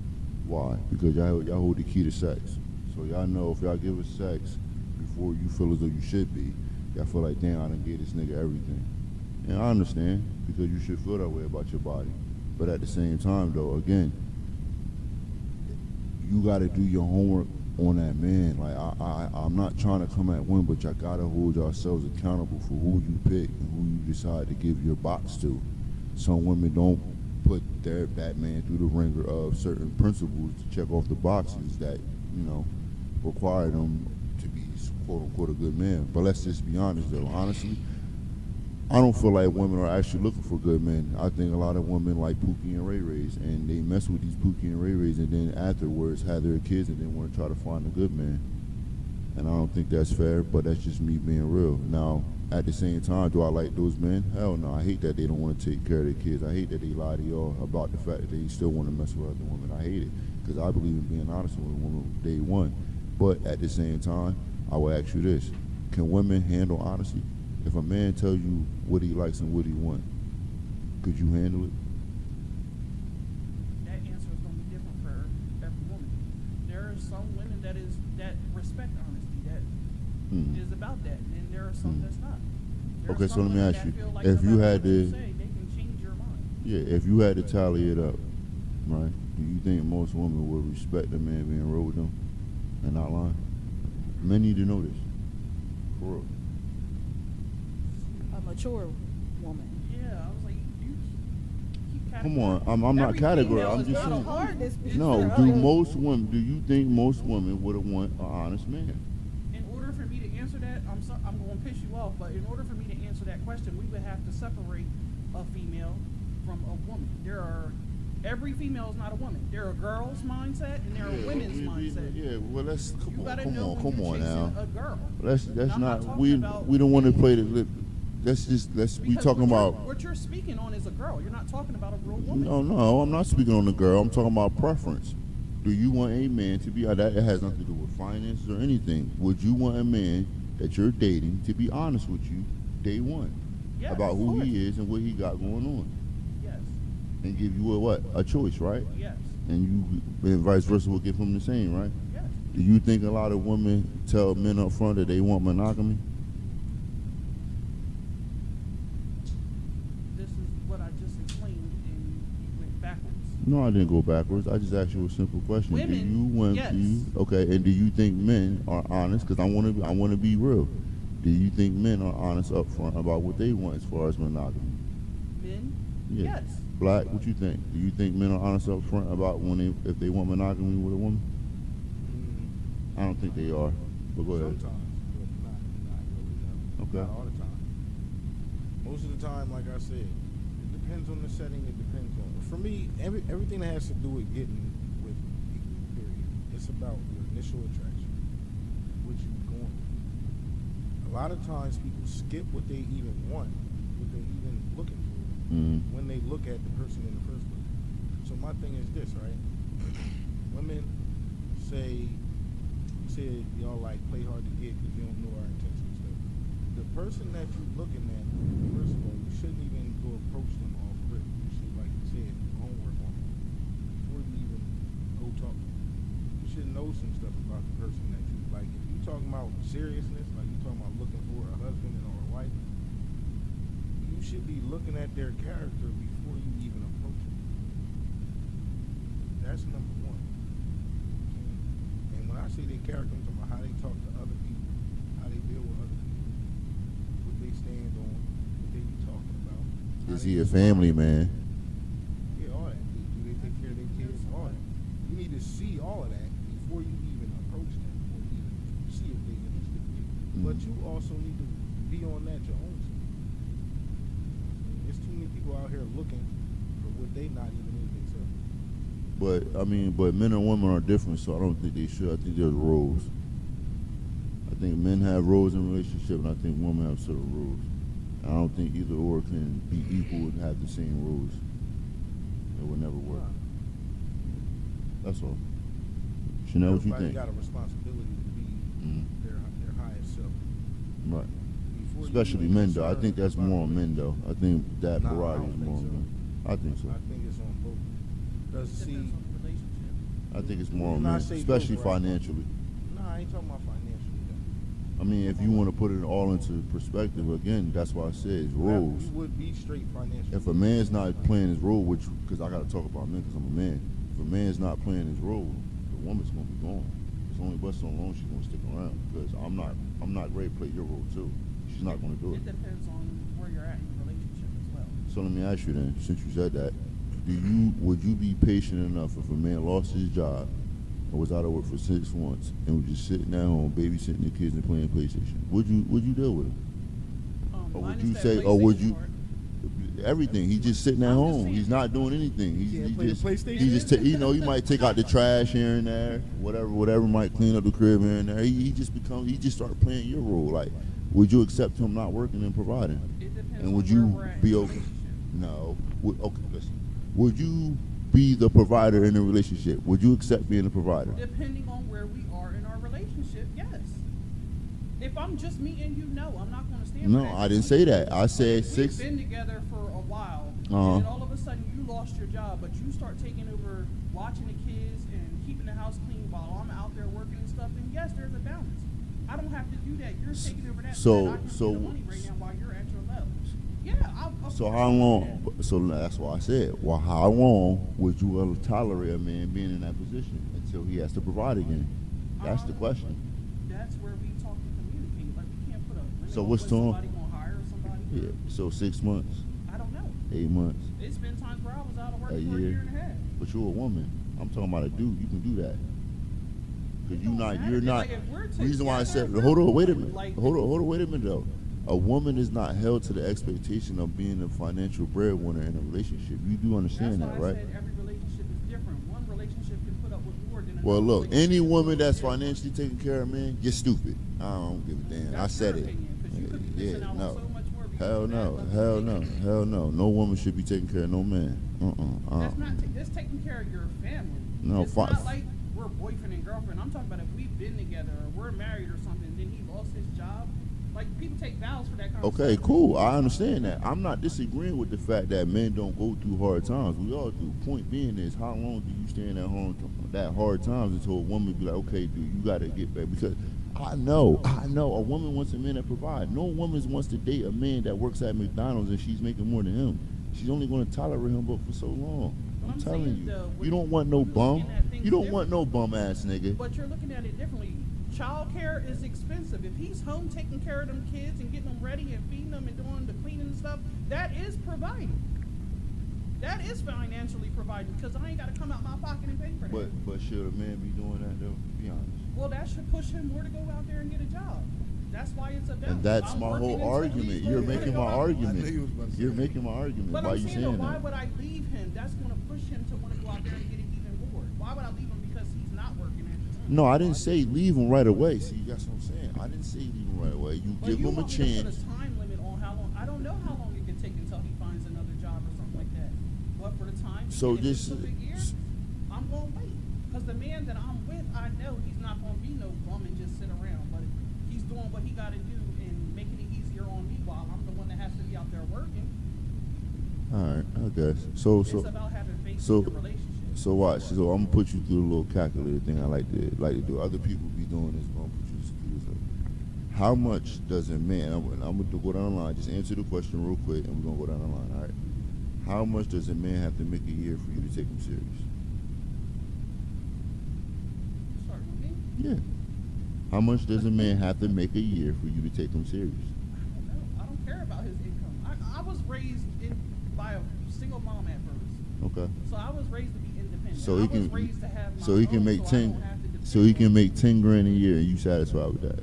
Why? Because y'all hold the key to sex. So y'all know if y'all give us sex before you feel as though you should be, y'all feel like, damn, I done gave this nigga everything. And I understand, because you should feel that way about your body. But at the same time, though, again, you got to do your homework on that man. Like, I'm not trying to come at one, but y'all got to hold yourselves accountable for who you pick and who you decide to give your box to. Some women don't put that man through the ringer of certain principles to check off the boxes that, require them to be quote-unquote a good man. But let's just be honest, though. Honestly, I don't feel like women are actually looking for good men. I think a lot of women like Pookie and Ray Rays, and they mess with these Pookie and Ray Rays, and then afterwards have their kids and then want to try to find a good man. And I don't think that's fair, but that's just me being real. Now, at the same time, do I like those men? Hell no. I hate that they don't want to take care of their kids. I hate that they lie to y'all about the fact that they still want to mess with other women. I hate it, because I believe in being honest with a woman from day one. But at the same time, I will ask you this. Can women handle honesty? If a man tells you what he likes and what he wants, could you handle it? That answer is going to be different for every woman. There are some women that respect honesty, that is about that, and there are some that's not. Okay, so let me ask you, if you had to, they can change your mind. Yeah, if you had to tally it up, right? Do you think most women would respect a man being real with them and not lying? Men need to know this. For real. A mature woman. Yeah, I was like, you keep Come on, I'm not categorizing. I'm just saying. Hard to speak No, for do you think most women would want an honest man? In order for me to answer that, that, I'm going to piss you off, but in order for me to answer that question, we would have to separate a female from a woman. Every female is not a woman. There are girls' mindset and there are women's mindset. Yeah, well, let's come You gotta on know now. a girl. That's And I'm not talking we about don't want to men. play the. Let's we Because talking about. what you're speaking on is a girl. You're not talking about a real woman. No, I'm not speaking on the girl. I'm talking about preference. Do you want a man to be that? It has nothing to do with finances or anything. Would you want a man that you're dating to be honest with you day one Yes, about of who course. he is and what he got going on, Yes. and give you a choice, right? Yes. And vice versa will give him the same, right? Yes. Do you think a lot of women tell men up front that they want monogamy? This is what I just explained, and you went backwards. No, I didn't go backwards. I just asked you a simple question. Women, yes. Okay, and do you think men are honest? Because I want to be real. Do you think men are honest up front about what they want as far as monogamy? Men? Yeah. Yes. Black, what you think? Do you think men are honest up front about if they want monogamy with a woman? I don't think they are. But go ahead. Sometimes, but not really. No. Okay. Not all the time. Most of the time, like I said, it depends on the setting. It depends on. For me, everything that has to do with getting with people. Period. It's about your initial attraction, what you going for. A lot of times, people skip what they even want, what they even looking for, when they look at the person in the first place. So my thing is this, right? Women say y'all like play hard to get because you don't know our intentions. The person that you're looking at, first of all, you shouldn't even go approach them off rip. You should, like you said, homework on them before you even go talk to them. You should know some stuff about the person that you like. If you're talking about seriousness, like you're talking about looking for a husband or a wife, you should be looking at their character before you even approach them. That's number one. And when I say their character, I'm talking about how they talk to other people, how they deal with other people, what they stand on, what they be talking about. Is he a family man? Yeah, all that. Do they take care of their kids? All that. You need to see all of that before you even approach them or even see if they're interested in you. But you also need to be on that your own self. There's too many people out here looking for what they not even in themselves. But men and women are different, so I don't think they should. I think there's roles. I think men have roles in a relationship, and I think women have certain roles. I don't think either or can be equal and have the same rules. It would never work. That's all. Chanel, what you Everybody think? got a responsibility to be their highest self. Right. Before you Especially even men, though. I concerned think that's about more on men, though. I think that Nah, I variety don't is think more on so. men. I think so. I think it's on both. Does see? Depends on the relationship. I think it's more on When I men, say especially both, right? financially. Nah, I ain't talking about financially. Though. I mean, if you want to put it all into perspective, again, that's why I said it's roles. You would be straight financially. If a man's not playing his role, which, because I got to talk about men because I'm a man, if a man's not playing his role, the woman's going to be gone. It's only but so long she's going to stick around because I'm not ready to play your role too. She's not going to do it. It depends on where you're at in your relationship as well. So let me ask you then, since you said that, would you be patient enough if a man lost his job and was out of work for 6 months and was just sitting at home babysitting the kids and playing PlayStation? Would you deal with him? Or would Minus you that say, or would PlayStation you? part. Everything. He's just sitting at I'm just home. saying. He's not doing anything. can't play the PlayStation? He just he might take out the trash here and there, whatever might clean up the crib here and there. He just start playing your role. Like, would you accept him not working and providing? It depends And on would where you we're at in be the okay? relationship. No. Okay, listen. Would you be the provider in a relationship? Would you accept being a provider? Depending on where we are in our relationship, yes. If I'm just me and you, no, I'm not going to stand No, for that. I didn't say that. I said We've 6. been together for a while, Uh-huh. and then all of a sudden you lost your job, but you start taking over watching the kids and keeping the house clean while I'm out there working and stuff, and yes, there's a balance. I don't have to do that. You're taking over that. So- I can do so- the money right now while you're at your level. Yeah, of So course how I'll do long? that. So that's why I said, well, how long would you tolerate a man being in that position until he has to provide again? That's the question. That's where we talk and communicate. Like, we can't put a limit So on what's when to him? somebody gonna hire somebody. Yeah. So 6 months, I don't know. 8 months, It's been times where I was out of work A for a year. year and a half. but you're a woman. I'm talking about a dude. You can do that. because It you're don't not. matter. You're not. Like, if we're Reason why I together, said, we're hold on, wait a cool. minute, Like, hold on, wait a minute though. A woman is not held to the expectation of being a financial breadwinner in a relationship. You do understand That's that, why I right? said every relationship is different. One relationship can put up with more than another. Well, look, relationship. any woman that's financially taking care of men, you're stupid. I don't give a damn. I That's said your it. opinion, 'cause you could be Yeah, missing out on no. so much more because Hell of that no, level hell of no, taking- hell no. No woman should be taking care of no man. That's not that's taking care of your family. No, It's not like we're boyfriend and girlfriend. I'm talking about if we've been together or we're married or something, then he lost his job. Like, people take vows for that kind of Okay, stuff. cool. I understand that. I'm not disagreeing with the fact that men don't go through hard times. We all do. Point being is, how long do you stay in that hard times until a woman be like, okay, dude, you got to get back? Because I know, a woman wants a man that provide. No woman wants to date a man that works at McDonald's and she's making more than him. She's only going to tolerate him but for so long. But I'm I'm telling saying, you. though, You don't want no we're bum. looking at things You don't want no differently. bum ass nigga. But you're looking at it differently. Child care is expensive. If he's home taking care of them kids and getting them ready and feeding them and doing the cleaning and stuff, that is providing. That is financially providing because I ain't got to come out my pocket and pay for that. But should a man be doing that though? Be honest. Well, that should push him more to go out there and get a job. That's why it's a balance. And that's I'm my working whole until argument. he's You're gonna making go my out- I knew you was argument. about to say You're that. making my argument. But Why I'm you saying, saying why that? would I leave him? That's going to push him to want to go out there and get it even more. Why would I leave him because he's not working at the time? No, I didn't say leave him right away. See, that's what I'm saying. I didn't say leave him right away. You But give you him a want me to chance. put a time limit on how long. I don't know how long it could take until he finds another job or something like that. But for the time, So being, if just- it took a year, I'm going to wait. Because the man that I'm with, I know he's not going to be no bum and just sit around. But he's doing what he got to do and making it easier on me while I'm the one that has to be out there working. All right, I guess. So It's about having faith so- in your relationship. so watch. So I'm gonna put you through the little calculator thing I like to do. Other people be doing this, but I'm gonna put you through this. How much does a man? I'm gonna go down the line. Just answer the question real quick, and we're gonna go down the line. All right. How much does a man have to make a year for you to take him serious? Start with me. Yeah. How much does a man have to make a year for you to take him serious? I don't know. I don't care about his income. I was raised by a single mom at first. Okay. So I was raised to be independent. So I he was can. raised to have my So he can own, make so I 10. don't have to depend So he on can make 10 grand a year, and you satisfied with that?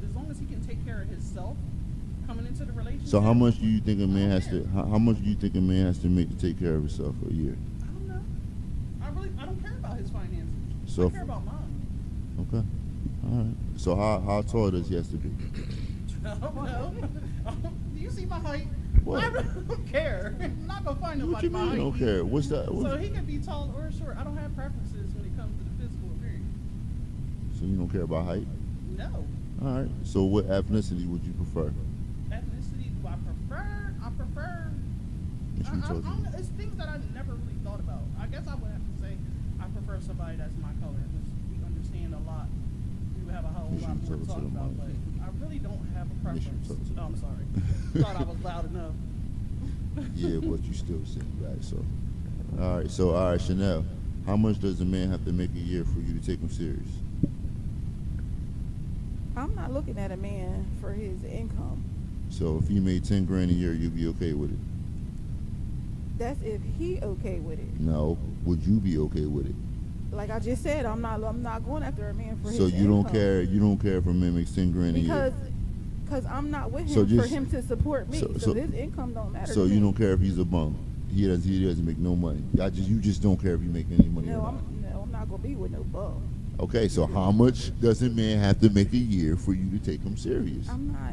As long as he can take care of himself coming into the relationship. So how much do you think a man I has don't to? care. How much do you think a man has to make to take care of himself for a year? I don't know. I don't care about his finances. So I care about mine. Okay. All right. So how tall does he have to be? I don't know. Do you see my height? What? I really don't care. I'm not gonna find What nobody you my mean height. you don't care? What's that? So he can be tall or short. I don't have preferences when it comes to the physical appearance. So you don't care about height? No. All right. So what ethnicity would you prefer? Ethnicity, do I prefer? I prefer. What you told you? It's things that I never really thought about. I guess I would have to say I prefer somebody that's my color. 'Cause we understand a lot. We would have a whole You lot should more to tell talk us about, about but it. I really don't have a You should preference. tell us Oh, I'm about sorry. it. Thought I was loud enough. Yeah, but you still sitting back. So, all right. So, all right, Chanel. How much does a man have to make a year for you to take him serious? I'm not looking at a man for his income. So, if he made 10 grand a year, you'd be okay with it? That's if he okay with it. No. Would you be okay with it? Like I just said, I'm not going after a man for his So income. you don't care. You don't care if a man makes 10 grand a year. Because I'm not with him So for just- him to support me. so- So, so- this income don't matter. So to you me. don't care if he's a bum. He doesn't make no money. You just don't care if you make any money. No, or not. I'm not gonna be with no bum. Okay, so how much does a man have to make a year for you to take him serious? I'm not.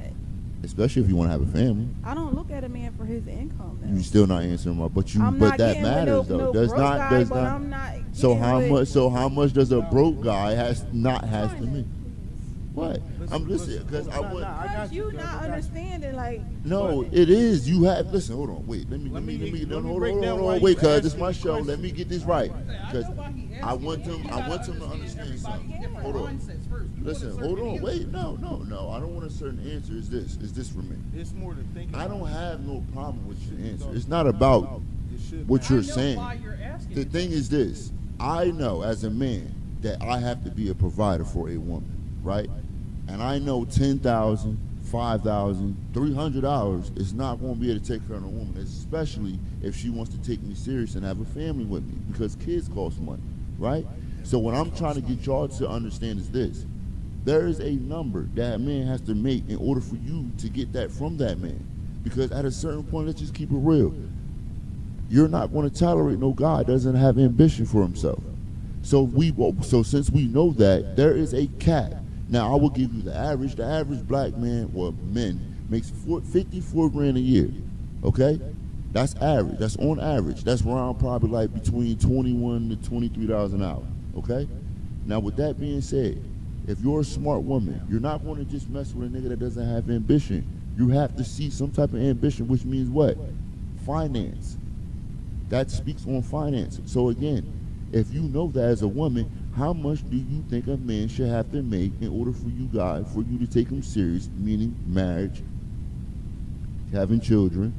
Especially if you want to have a family. I don't look at a man for his income. Though. You still not answering my. But I'm that not getting matters with no, though. no Does broke not. guy, Does but not. I'm not. So getting how with- much? So how much does a broke guy has to me? What? I'm listening because I Listen, would. I got Because you, you cuz, I not got you. understanding, like. No, it is. You have listen. Hold on. Wait. Let me. Let me Hold break down on. why Wait, you cause asked this me my the show. Let question. me get this right. I Because know why he asked I me. want You them. I gotta want them to understand understand everybody's something. different Hold on. mindsets first. You Listen. want a Hold certain on. answer. Wait. No. I don't want a certain answer. Is this for me? It's more to think I about. don't have no problem with your answer. So It's not about it should what matter. you're I know saying. why you're asking The me. thing is this. I know as a man that I have to be a provider for a woman, right? And I know $10,000, $5,000, $300 is not going to be able to take care of a woman, especially if she wants to take me serious and have a family with me, because kids cost money, right? So what I'm trying to get y'all to understand is this. There is a number that a man has to make in order for you to get that from that man. Because at a certain point, let's just keep it real. You're not going to tolerate no guy that doesn't have ambition for himself. So since we know that, there is a cap. Now I will give you the average. The average black man or men makes 54 grand a year. Okay? That's average. That's on average. That's around probably like between 21 to 23 dollars an hour. Okay? Now with that being said, if you're a smart woman, you're not going to just mess with a nigga that doesn't have ambition. You have to see some type of ambition, which means what? Finance. That speaks on finance. So again, if you know that as a woman, how much do you think a man should have to make in order for you guys, for you to take him serious, meaning marriage, having children,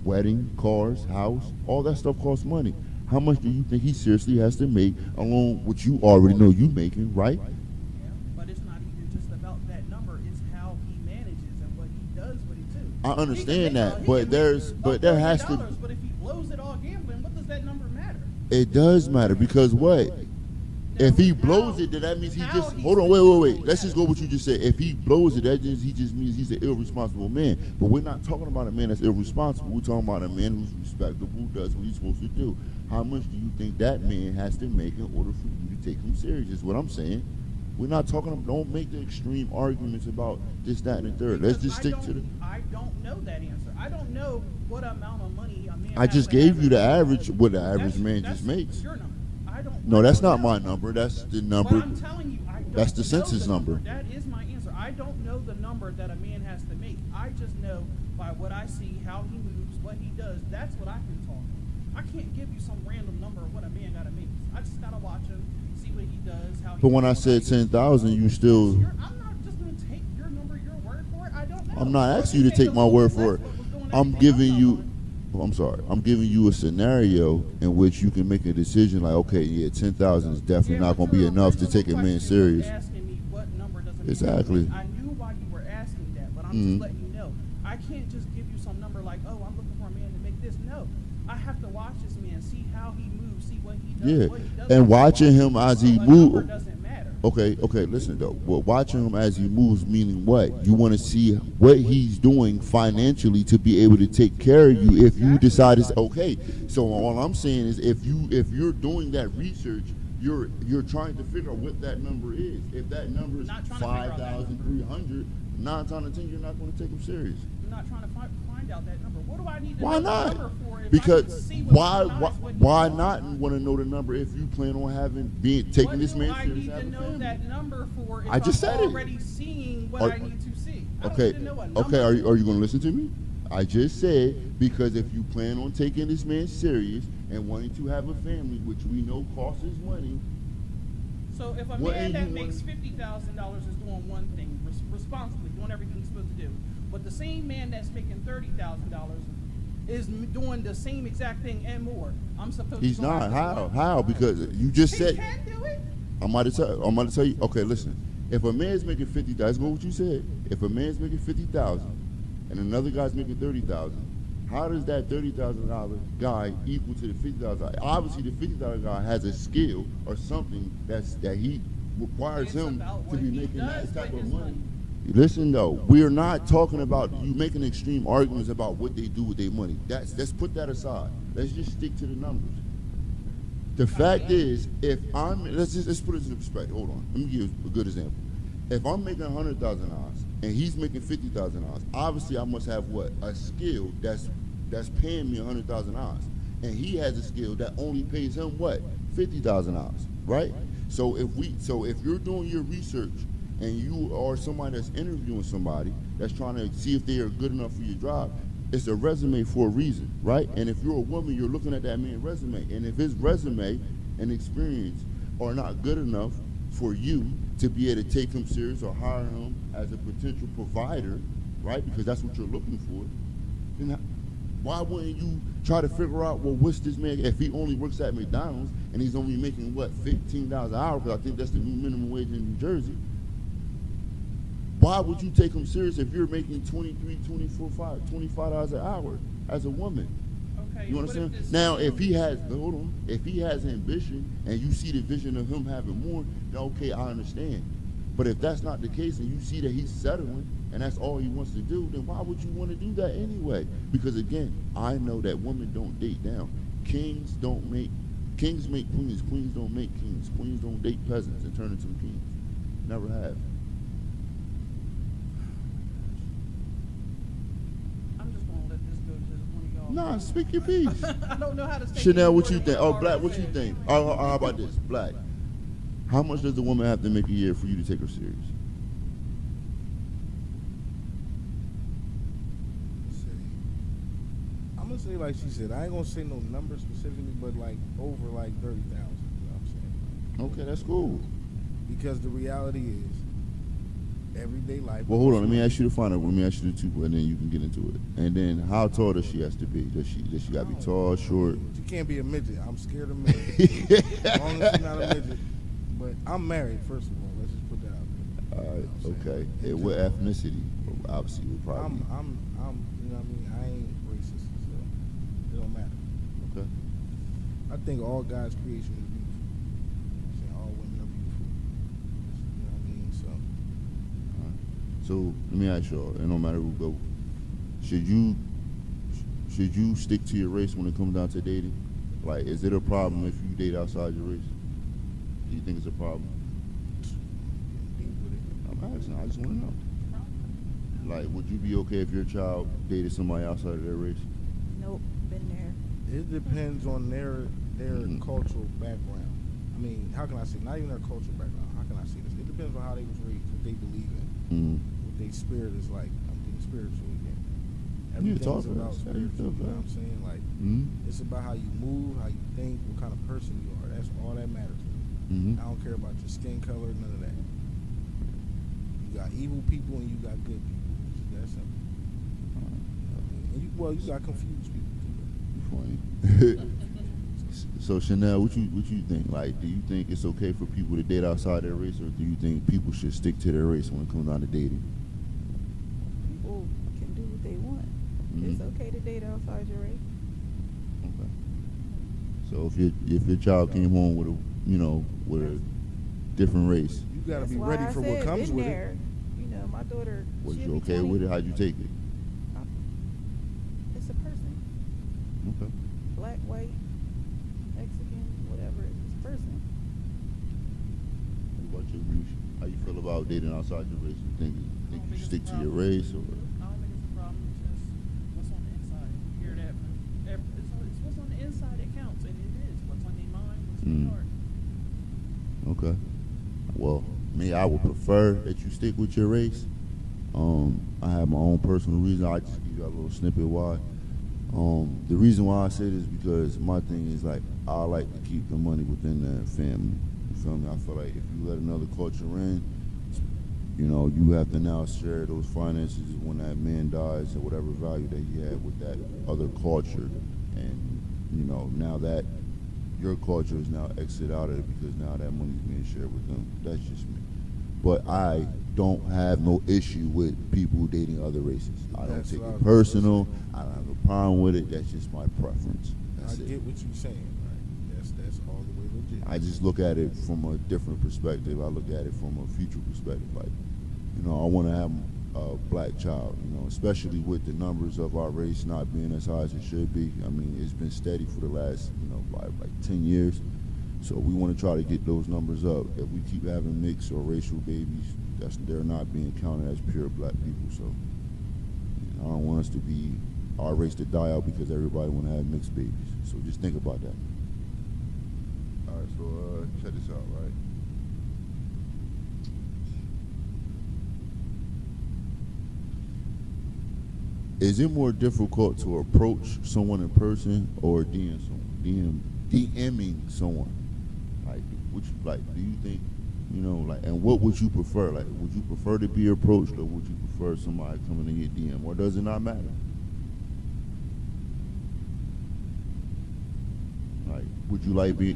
wedding, cars, house, all that stuff costs money. How much do you think he seriously has to make along what you already know you making, right? Yeah, but it's not even just about that number. It's how he manages and what he does with it too. I understand that, but there has to. But if he blows it all gambling, what does that number matter? It does matter because what? If he blows it, then that means he just hold on, wait. Let's just go what you just said. If he blows it, that just means he's an irresponsible man. But we're not talking about a man that's irresponsible. We're talking about a man who's respectable, who does what he's supposed to do. How much do you think that man has to make in order for you to take him serious? Is what I'm saying. We're not talking. Don't make the extreme arguments about this, that, and the third. Let's just stick to the. I don't know that answer. I don't know what amount of money a man. I just gave you the average. What the average man just makes. Your number. I don't. No, that's not my number. That's the number. But I'm telling you, I don't. That's the know census number. That is my answer. I don't know the number that a man has to make. I just know by what I see, how he moves, what he does. That's what I can talk. I can't give you some random number of what a man gotta make. I just gotta watch him, see what he does, how. But when I said 10,000, you still. I'm not just gonna take your number, your word for it. I don't know. I'm not asking you to take my word for it. I'm giving you. I'm sorry. I'm giving you a scenario in which you can make a decision like, okay, yeah, 10,000 is definitely not going to be enough to take a man serious. Asking me what number doesn't exactly. I knew why you were asking that, but I'm just letting you know. I can't just give you some number like, oh, I'm looking for a man to make this. No, I have to watch this man, see how he moves, see what he does. Yeah, what he doesn't. and watching him as he moves. Okay, listen though. Well, watching him as he moves, meaning what? You want to see what he's doing financially to be able to take care of you if you decide it's okay. So all I'm saying is if you're doing that research, you're trying to figure out what that number is. If that number is 5,300, 9 times out of 10, you're not going to take him serious. I'm not trying to find out that number. What do I need to why know not? the number for? Because why not want to know the number if you plan on taking this man serious? I need to know that number for if I just said already seeing what I need to see. Okay, are you going to listen to me? I just said because if you plan on taking this man serious and wanting to have a family, which we know costs money. So if a man that makes $50,000 is doing one thing responsibly, doing everything he's supposed to do, but the same man that's making $30,000 is doing the same exact thing and more, I'm supposed to. He's not. How? Because you just said. He can do it. I'm about to tell you. Okay, listen. If a man's making 50,000, that's what you said. If a man's making 50,000 and another guy's making 30,000, how does that $30,000 guy equal to the 50,000? Obviously, the 50,000 guy has a skill or something that he requires him to be making that type of money. Listen though, we're not talking about you making extreme arguments about what they do with their money. Let's put that aside. Let's just stick to the numbers. The fact is, if let's put it into perspective. Hold on, let me give you a good example. If I'm making $100,000 and he's making $50,000, obviously I must have what? A skill that's paying me $100,000, and he has a skill that only pays him what? $50,000, right? So if you're doing your research and you are somebody that's interviewing somebody that's trying to see if they are good enough for your job, it's a resume for a reason, right? And if you're a woman, you're looking at that man's resume. And if his resume and experience are not good enough for you to be able to take him serious or hire him as a potential provider, right? Because that's what you're looking for. Then why wouldn't you try to figure out, well, what's this man, if he only works at McDonald's and he's only making, what, $15 an hour, because I think that's the new minimum wage in New Jersey. Why would you take him serious if you're making $23, $24, $25 an hour as a woman? Okay, You what if understand? this Now, if sound- he has, hold on, if he has ambition and you see the vision of him having more, then okay, I understand. But if that's not the case and you see that he's settling and that's all he wants to do, then why would you want to do that anyway? Because again, I know that women don't date down. Kings make queens. Queens don't make kings. Queens don't date peasants and turn into kings. Never have. I'm just gonna let this go to one of y'all. Nah, speak your piece. I don't know how to say. Chanel, any what more you than think? y'all Oh, Black, already what you said. think? Oh, how about this? Black. How much does the woman have to make a year for you to take her serious? I'm gonna say like she said. I ain't gonna say no number specifically, but like over like 30,000. You know what I'm saying? Okay, that's cool. Because the reality is, everyday life. Well, hold on. Let me ask you the final. Let me ask you the two, and then you can get into it. And then, how tall does she has to be? Does she got to be tall, short? She can't be a midget. I'm scared of midgets. As long as she's not a midget. But I'm married, first of all. Let's just put that out there. All right. You know what I'm Okay. saying? And what ethnicity? Well, obviously, we'll probably. I'm, you know what I mean? I ain't racist, so it don't matter. Okay. I think all God's creation is beautiful. You know what I'm saying? All women are beautiful. You know what I mean? So, All right. So let me ask y'all. It no matter who go. Should you stick to your race when it comes down to dating? Like, is it a problem if you date outside your race? Do you think it's a problem? deep with it. I'm asking. I just want to know. Like, would you be okay if your child dated somebody outside of their race? Nope, been there. It depends on their Mhm. cultural background. I mean, how can I say? Not even their cultural background. How can I say this? It depends on how they was raised, what they believe in, Mm-hmm. what their spirit is like. I'm getting spiritual again. Yeah, talk Everything's to about us. How you spiritual. feel, You know bro? what I'm saying? Like, Mm-hmm. it's about how you move, how you think, what kind of person you are. That's all that matters to me. Mm-hmm. I don't care about your skin color, none of that. You got evil people and you got good people. It's that simple. You know what I mean? And you got confused people too. Funny. So Chanel, what you think? Like, do you think it's okay for people to date outside their race, or do you think people should stick to their race when it comes down to dating? People can do what they want. Mhm. It's okay to date outside your race. Okay. So if your child came home with a different race, You gotta That's be why ready I for what said comes been with there. it. You know, my daughter. was she'll you be okay 20. with it? How'd you take it? It's a person. Okay. Black, white, Mexican, whatever. It's a person. What about your views? How you feel about dating outside your race? You think I don't you it's a stick to your problem. race, or? I don't think it's a problem. It's just what's on the inside. You hear that from it's what's on the inside that counts, and it is what's on their mind, what's on Mm. their heart. Okay. Well, me, I would prefer that you stick with your race. I have my own personal reason. I just give you a little snippet why. The reason why I say this is because my thing is like I like to keep the money within the family. You feel me? I feel like if you let another culture in, you have to now share those finances when that man dies or whatever value that he had with that other culture. And now that your culture is now exit out of it because now that money's being shared with them. That's just me. But I don't have no issue with people dating other races. I don't That's take what I it was personal. I don't have a problem with it. That's just my preference. I That's get it. what you're saying, right? That's all the way legit. I just look at it from a different perspective. I look at it from a future perspective. Like, I want to have a black child, especially with the numbers of our race not being as high as it should be. I mean, it's been steady for the last, like 10 years. So we want to try to get those numbers up. If we keep having mixed or racial babies, they're not being counted as pure black people. So I don't want us to be our race to die out because everybody want to have mixed babies. So just think about that. All right, so check this out, right? Is it more difficult to approach someone in person or DMing someone? Like, do you think, and what would you prefer? Like, would you prefer to be approached or would you prefer somebody coming in your DM, or does it not matter? Like, would you like do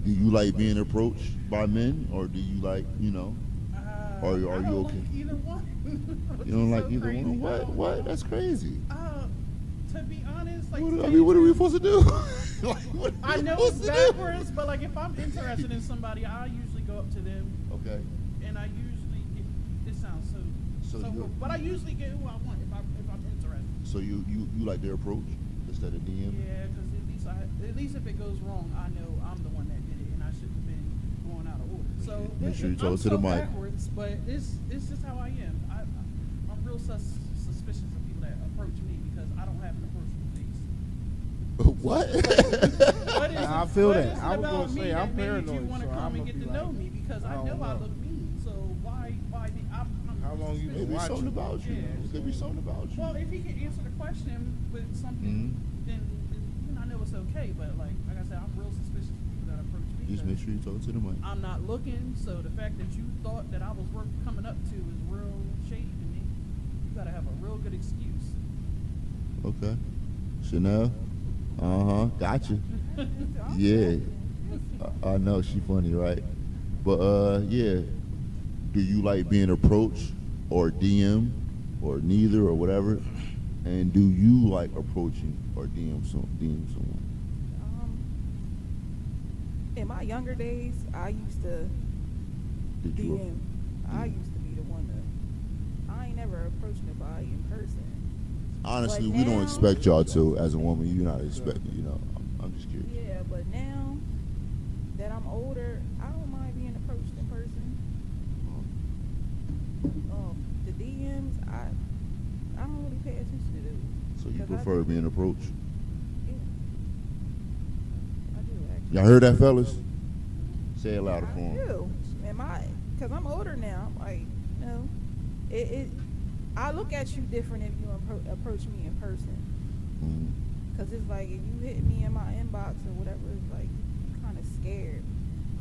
you like being approached by men, or do you like, are I you don't okay? like either one. You don't like So either crazy. one? What? That's crazy. To To be honest, like I mean, what are we supposed to do? Like, what are I we know supposed it's to do? backwards, but like if I'm interested in somebody, I usually go up to them, Okay. and I usually get. It sounds so cool, but I usually get who I want if I'm interested. So you like their approach instead of DM? Yeah, because at least if it goes wrong, I know I'm the one that did it, and I shouldn't have been going out of order. So Make sure you I'm talk to the so mic. backwards, but it's just how I am. I'm real suspicious of people that approach me because I don't have an approachable face. What? What is I it- feel what that. is it I was about gonna me say, that I'm made paranoid, you want to so come I'ma and get be to know like, me because I I know don't I know. look mean. So why I'm How long you been Maybe watching? something about you. Yeah. It could be something about you. well, if he can answer the question with something, Mhm. then I know it's okay. But like I said, I'm real suspicious of people that approach me. Just make sure you talk to the mic. I'm not looking, so the fact that you thought that I was worth coming up to is real shady to me. You gotta have a real good excuse. Okay. Chanel. Gotcha. I'm Yeah. joking. I know she funny, right? But yeah. Do you like being approached or DM or neither or whatever? And do you like approaching or DM someone? In my younger days, I used to Did you? DM. I used to be the one to. I ain't never approached nobody in person. Honestly, But we don't now- expect y'all to. As a woman, you're not expecting. I'm just curious. Yeah, but now that I'm older, I don't mind being approached in person. The DMs, I don't really pay attention to those. So you 'Cause I prefer do- being approached? Yeah. I do actually. Y'all heard that, fellas? Say it louder for I him. do. Because I'm older now. Like, you know, I look at you different if you approach me in person. Mhm. Because it's like if you hit me in my inbox or whatever, it's like kind of scared.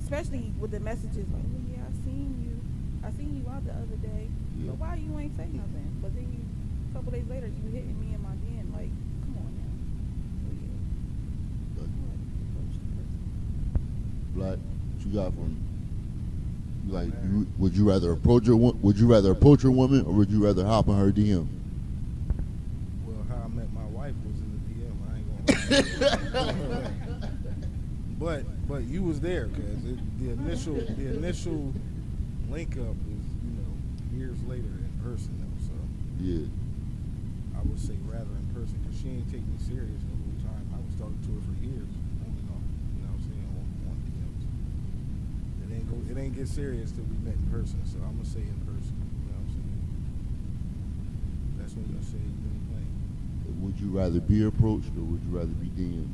Especially with the messages like, oh, yeah, I seen you out the other day. Yeah. But why you ain't say nothing? But then a couple days later, you hitting me in my DM like, come on now. So yeah. Good. I like to approach the person. Black, what you got for me? Would you rather approach your woman or would you rather hop on her DM? Well, how I met my wife was in the DM. I ain't gonna lie. But you was there because the initial link up was years later in person though. So Yeah. I would say rather in person because she ain't take me serious the whole time. I was talking to her for years, only on what I'm saying on DMs. It ain't get serious till we met in person. So I'm gonna say in person. You know what I'm saying? That's when you say you ain't playing. Would you rather be approached or would you rather be DM'd?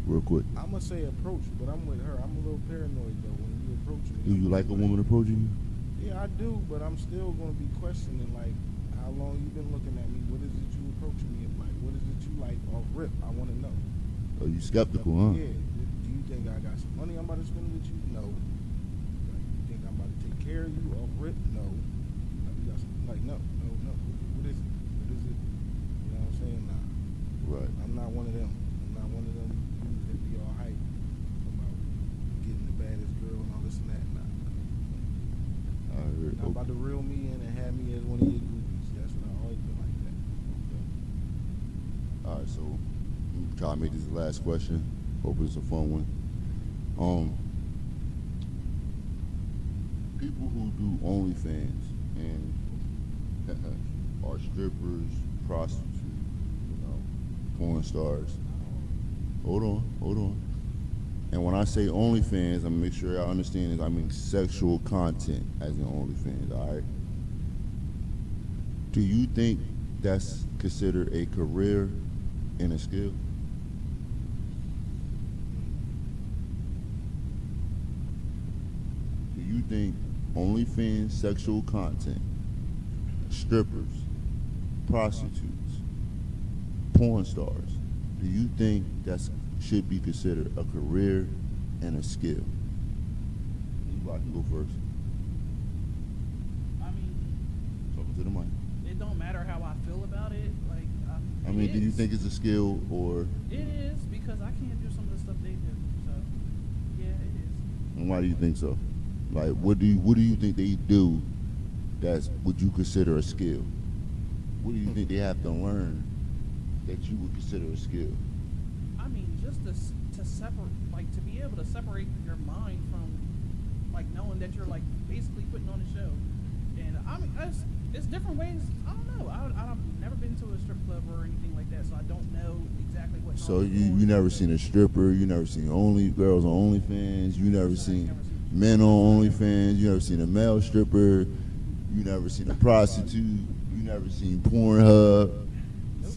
Real quick. I'm gonna say approach, but I'm with her. I'm a little paranoid though when you approach me. Do you like a woman approaching you? Yeah, I do, but I'm still gonna be questioning like how long you been looking at me. What is it you approaching me like? What is it you like off rip? I want to know. Oh, you skeptical, huh? Yeah. Do you think I got some money I'm about to spend with you? No. Like, you think I'm about to take care of you off rip? No. Like, you got some, like no. What is it? What is it? You know what I'm saying? Nah. Right. I'm not one of them. I'm not one of them dudes that be all hype about getting the baddest girl and all this and that. Nah. I heard. Not about to reel me in and have me as one of your groupies. That's what I always been like that. All right, so I'm trying to make this the last question. Hope it's a fun one. People who do OnlyFans and are strippers, prostitutes, porn stars. Hold on. And when I say OnlyFans, I'm gonna make sure y'all understand this. I mean sexual content as in OnlyFans, all right? Do you think that's considered a career and a skill? Do you think OnlyFans sexual content, strippers, prostitutes, porn stars, do you think that's should be considered a career and a skill? Anybody can go first. I mean, Talking to the mic. it don't matter how I feel about it. Like, I mean, it do you is. think it's a skill or? It is because I can't do some of the stuff they do. So, yeah, it is. And why do you think so? Like, what do you think they do would you consider a skill? What do you think they have to learn that you would consider a skill? I mean, just to separate, like to be able to separate your mind from, like knowing that you're like basically putting on a show. And I mean, it's different ways. I don't know. I've never been to a strip club or anything like that, so I don't know exactly what. So you never seen a stripper? You never seen only girls on OnlyFans? You never seen men on OnlyFans? You never seen a male stripper? You never seen a prostitute? You never seen Pornhub?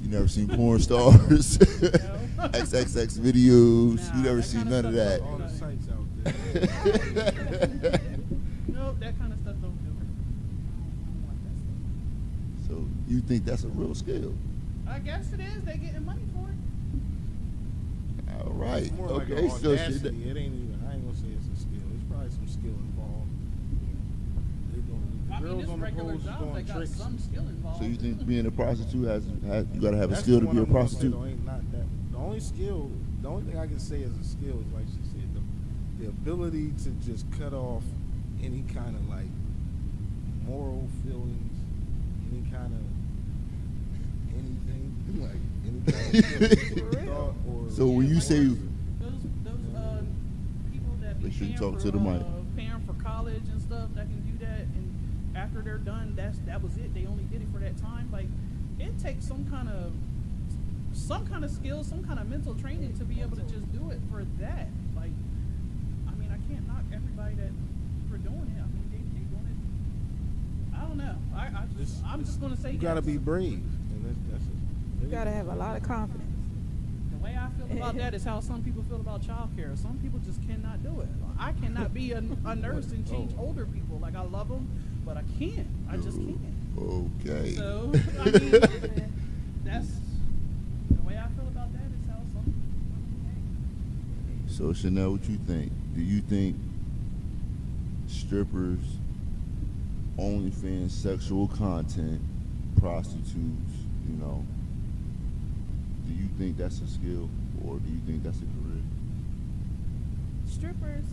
You never seen porn stars? XXX videos? Nah, You never that seen kinda none of stuff that? All the sites out there. Nope, that kind of stuff don't do it. I don't like that stuff. So you think that's a real skill? I guess it is. They getting money for it. All right. It's more like Okay. an So audacity. shit. It ain't even. I ain't gonna say it's a skill. There's probably some skill involved. They doing, the I mean, girls it's on the regular poles is jobs doing that got tricks. some skill involved. So you think being a prostitute has you got to have a That's skill the to one be a I'm gonna say, prostitute? though, ain't not that. The only skill, the only thing I can say is a skill is like she said, the ability to just cut off any kind of like moral feelings, any kind of anything, like any kind of feeling, thought or. So when you say those people that be Make sure you paying talk for, to the mic. paying for college and stuff that can do that, and after they're done, that was it. They only did it for that time. Like it takes some kind of skill, some kind of mental training to be able to just do it for that. Like, I mean, I can't knock everybody that for doing it. I mean, they doing it. I don't know. I'm just gonna say You gotta yes. be brave, and that's You gotta have a lot of confidence. The way I feel about that is how some people feel about childcare. Some people just cannot do it. I cannot be a nurse and teach older people. Like I love them, but I can't. I just can't. okay. So I mean, that's the way I feel about that is how some people So Chanel, what you think? Do you think strippers, OnlyFans, sexual content, prostitutes, you know, do you think that's a skill or do you think that's a career? Strippers,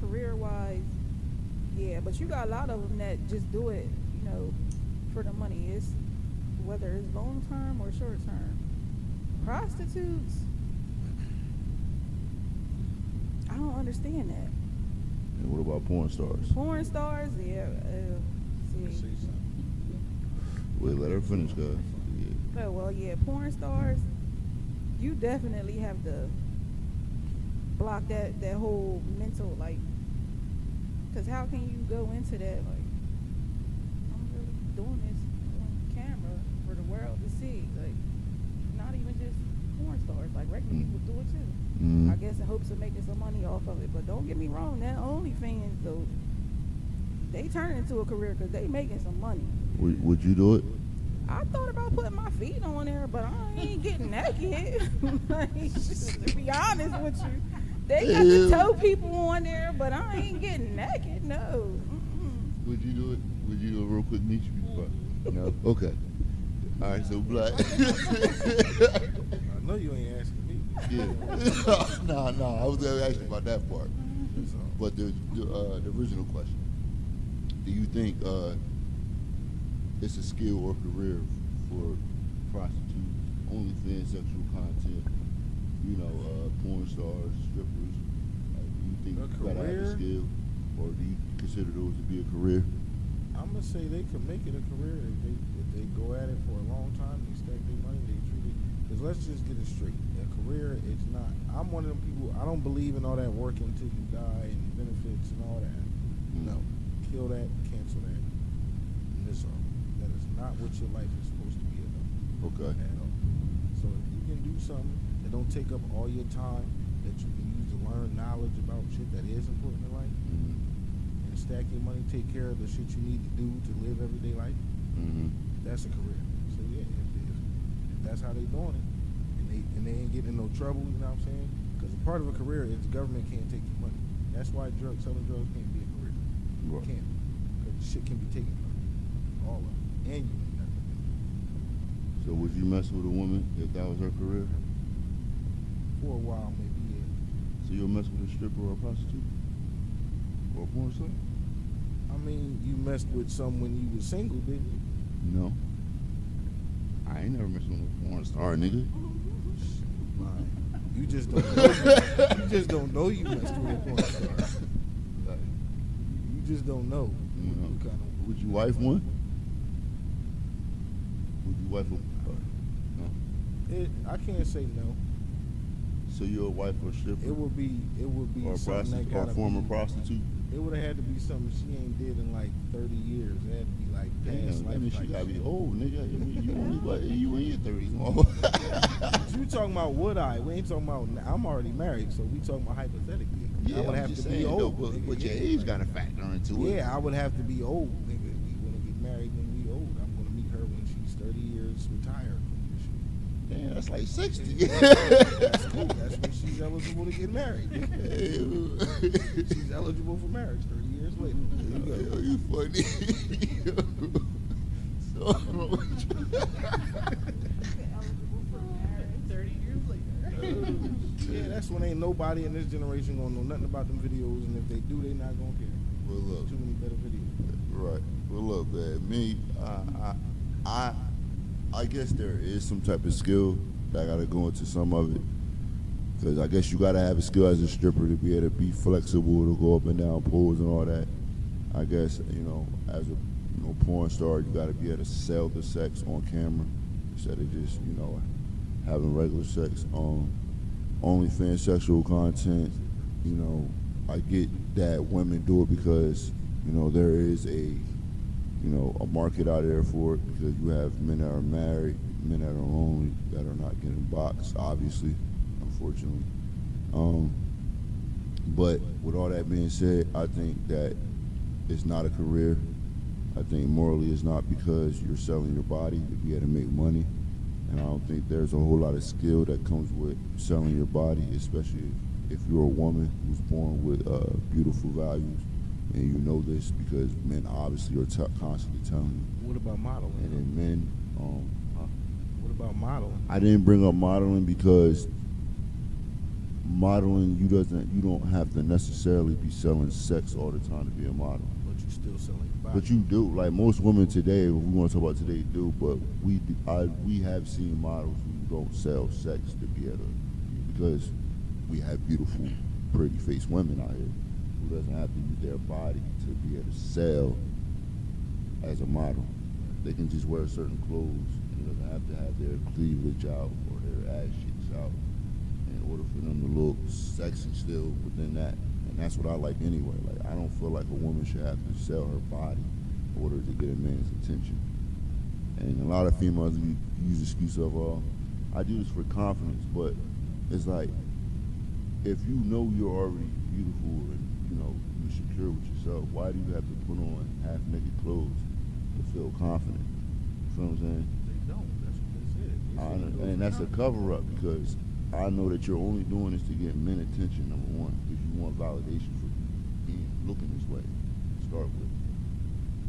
career-wise, yeah, but you got a lot of them that just do it, you know, for the money. It's whether it's long-term or short-term. Prostitutes, I don't understand that. And what about porn stars? Porn stars, yeah. say See. something. Wait, let her finish, guys. Yeah. Oh, well, yeah, porn stars, you definitely have to block that whole mental, like, because how can you go into that, like, I'm really doing this on camera for the world to see, like, not even just porn stars, like, regular people do it too. Mhm. I guess in hopes of making some money off of it, but don't get me wrong, that OnlyFans, though, they turn it into a career because they making some money. Would you do it? I thought about putting my feet on there, but I ain't getting naked. Like, to be honest with you, they got the toe people on there, but I ain't getting naked. No. Mm-mm. Would you do it? Would you do it real quick, Nietzsche? No. Okay. All right. So Black. I know you ain't asking me. Yeah. No. I was gonna ask you about that part. That's all. But the original question: do you think it's a skill or career for prostitutes, OnlyFans, sexual content, you know, porn stars, strippers? Do you think A you gotta have a career? skill, or do you consider those to be a career? I'm gonna say they could make it a career if they go at it for a long time. They stack their money. They treat it. Because let's just get it straight. A career, it's not. I'm one of them people. I don't believe in all that work until you die and benefits and all that. No, kill that, cancel that. And this all. That is not what your life is supposed to be about. Okay. At all. So if you can do something that don't take up all your time, that you can use to learn knowledge about shit that is important in life, Mm-hmm. and stack your money, take care of the shit you need to do to live everyday life, Mm-hmm. that's a career. So yeah, if that's how they doing it, and they ain't getting in no trouble, you know what I'm saying? Because a part of a career is the government can't take your money. That's why selling drugs can't be a career. Right. It can't. Because shit can be taken from you. All of it. And you ain't got nothing. So would you mess with a woman if that was her career? For a while, maybe, yeah. So you'll mess with a stripper or a prostitute? Or a porn star? I mean, you messed with some when you was single, didn't you? No. I ain't never messed with no porn star, nigga. Lying. You just don't know. You just don't know you messed with a porn star. Like, you just don't know. You know. What kind of, Would you wife one? Would you wife a? No. I can't say no. So you're a wife or a stripper? It would be or a something that prostitute, or gotta a former be, prostitute? It would have had to be something she ain't did in like 30 years. It had to be like past Damn, life. I mean, she type gotta be shit. old, nigga. You only like you in your 30s, You talking about would I? We ain't talking about. I'm already married, so we talking about hypothetically. Yeah, I would I'm have just to saying, be old. though, nigga. but your Yeah, age got to factor into it. Yeah, I would have to be old, nigga. We want to get married when we old. I'm gonna meet her when she's 30 years retired from this shit. Damn, that's like 60. That's cool. That's when she's eligible to get married. She's eligible for marriage 30 years later. There you Yo, go. you funny. So, 30 years later. Yeah, that's when ain't nobody in this generation gonna know nothing about them videos, and if they do, they not gonna care. well, look. Too many better videos. Right. Well, look, man. Me, I guess there is some type of skill that I gotta go into some of it, because I guess you gotta have a skill as a stripper to be able to be flexible, to go up and down poles and all that. I guess as a porn star, you gotta be able to sell the sex on camera instead of just having regular sex. OnlyFans sexual content. I get that women do it because there is a market out there for it, because you have men that are married, men that are lonely, that are not getting boxed, obviously, unfortunately. But with all that being said, I think that it's not a career. I think morally it's not, because you're selling your body to be able to make money. And I don't think there's a whole lot of skill that comes with selling your body, especially if you're a woman who's born with beautiful values. And you know this because men obviously are constantly telling you. What about modeling? And then men, What about modeling? I didn't bring up modeling because modeling, you don't have to necessarily be selling sex all the time to be a model. But you still selling your body. But you do, like most women today, we want to talk about today, do. But we have seen models who don't sell sex to be able to, because we have beautiful, pretty faced women out here who doesn't have to use their body to be able to sell as a model. They can just wear certain clothes, and it doesn't have to have their cleavage out or their ass cheeks out in order for them to look sexy still within that. And that's what I like anyway. Like, I don't feel like a woman should have to sell her body in order to get a man's attention. And a lot of females use the excuse of, I do this for confidence, but it's like, if you know you're already beautiful and you're secure with yourself, why do you have to put on half-naked clothes to feel confident? You feel what I'm saying? They don't. That's what they said. And that's a cover-up, because I know that you're only doing this to get men attention, number one, because you want validation for looking this way to start with.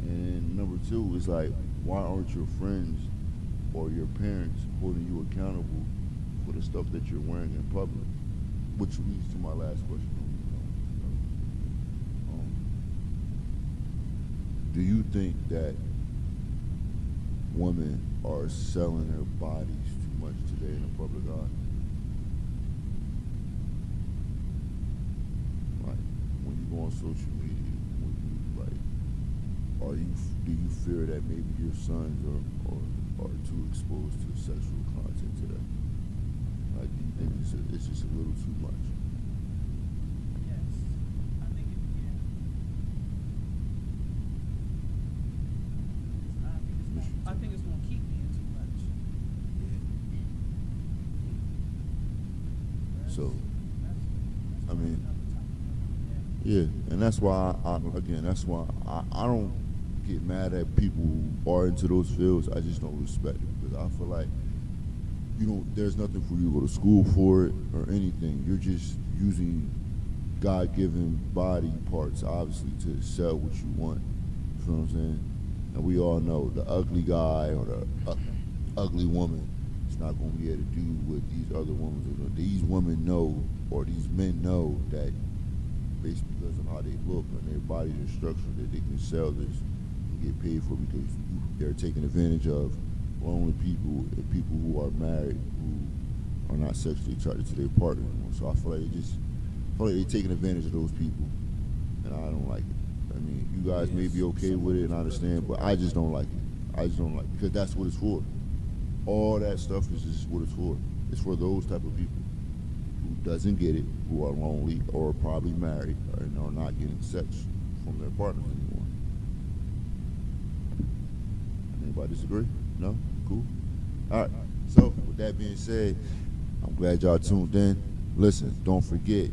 And number two is like, why aren't your friends or your parents holding you accountable for the stuff that you're wearing in public? Which leads to my last question. Do you think that women are selling their bodies too much today in the public eye? Like, when you go on social media, do you fear that maybe your sons are too exposed to sexual content today? Like, do you think it's just a little too much? Yes. I think it, yeah. I think it's gonna keep being too much. So, That's I mean, another topic. yeah, and that's why I don't get mad at people who are into those fields. I just don't respect it, because I feel like there's nothing for you to go to school for it or anything. You're just using God-given body parts, obviously, to sell what you want. You feel what I'm saying? And we all know the ugly guy or the ugly woman is not going to be able to do what these other women do. These women know, or these men know, that based because of how they look and their bodies are structured, that they can sell this and get paid for, because they're taking advantage of lonely people and people who are married who are not sexually attracted to their partner anymore. So I feel like they're taking advantage of those people, and I don't like it. I mean, you guys may be okay with it and I understand, but I just don't like it. I just don't like it because that's what it's for. All that stuff is just what it's for. It's for those type of people who doesn't get it, who are lonely or probably married and are not getting sex from their partners anymore. Anybody disagree? No? Cool? All right. So, with that being said, I'm glad y'all tuned in. Listen, don't forget,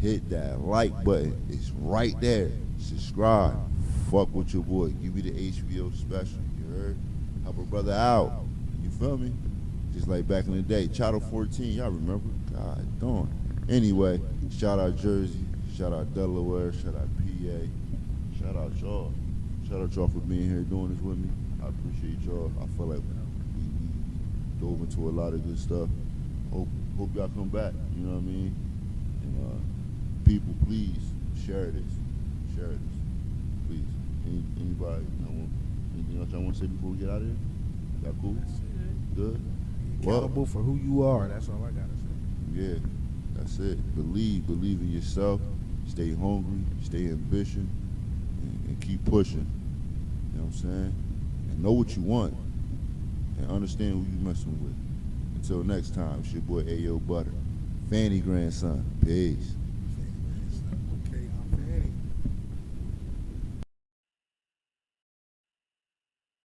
hit that like button. It's right there. Subscribe. Fuck with your boy. Give me the HBO special. You heard? Help a brother out. You feel me? Just like back in the day. Channel 14. Y'all remember? God darn. Anyway, shout out Jersey. Shout out Delaware. Shout out PA. Shout out y'all. Shout out y'all for being here doing this with me. I appreciate y'all. I feel like we dove into a lot of good stuff. Hope y'all come back. You know what I mean? And people, please share this. Share this, please. Anybody? Anything else y'all want to say before we get out of here? Y'all cool? Good. Accountable for who you are. That's all I gotta say. Yeah, that's it. Believe in yourself. Stay hungry. Stay ambitious, and keep pushing. You know what I'm saying? And know what you want, and understand who you messing with. Until next time, it's your boy Ayo Butter, Fanny grandson. Peace.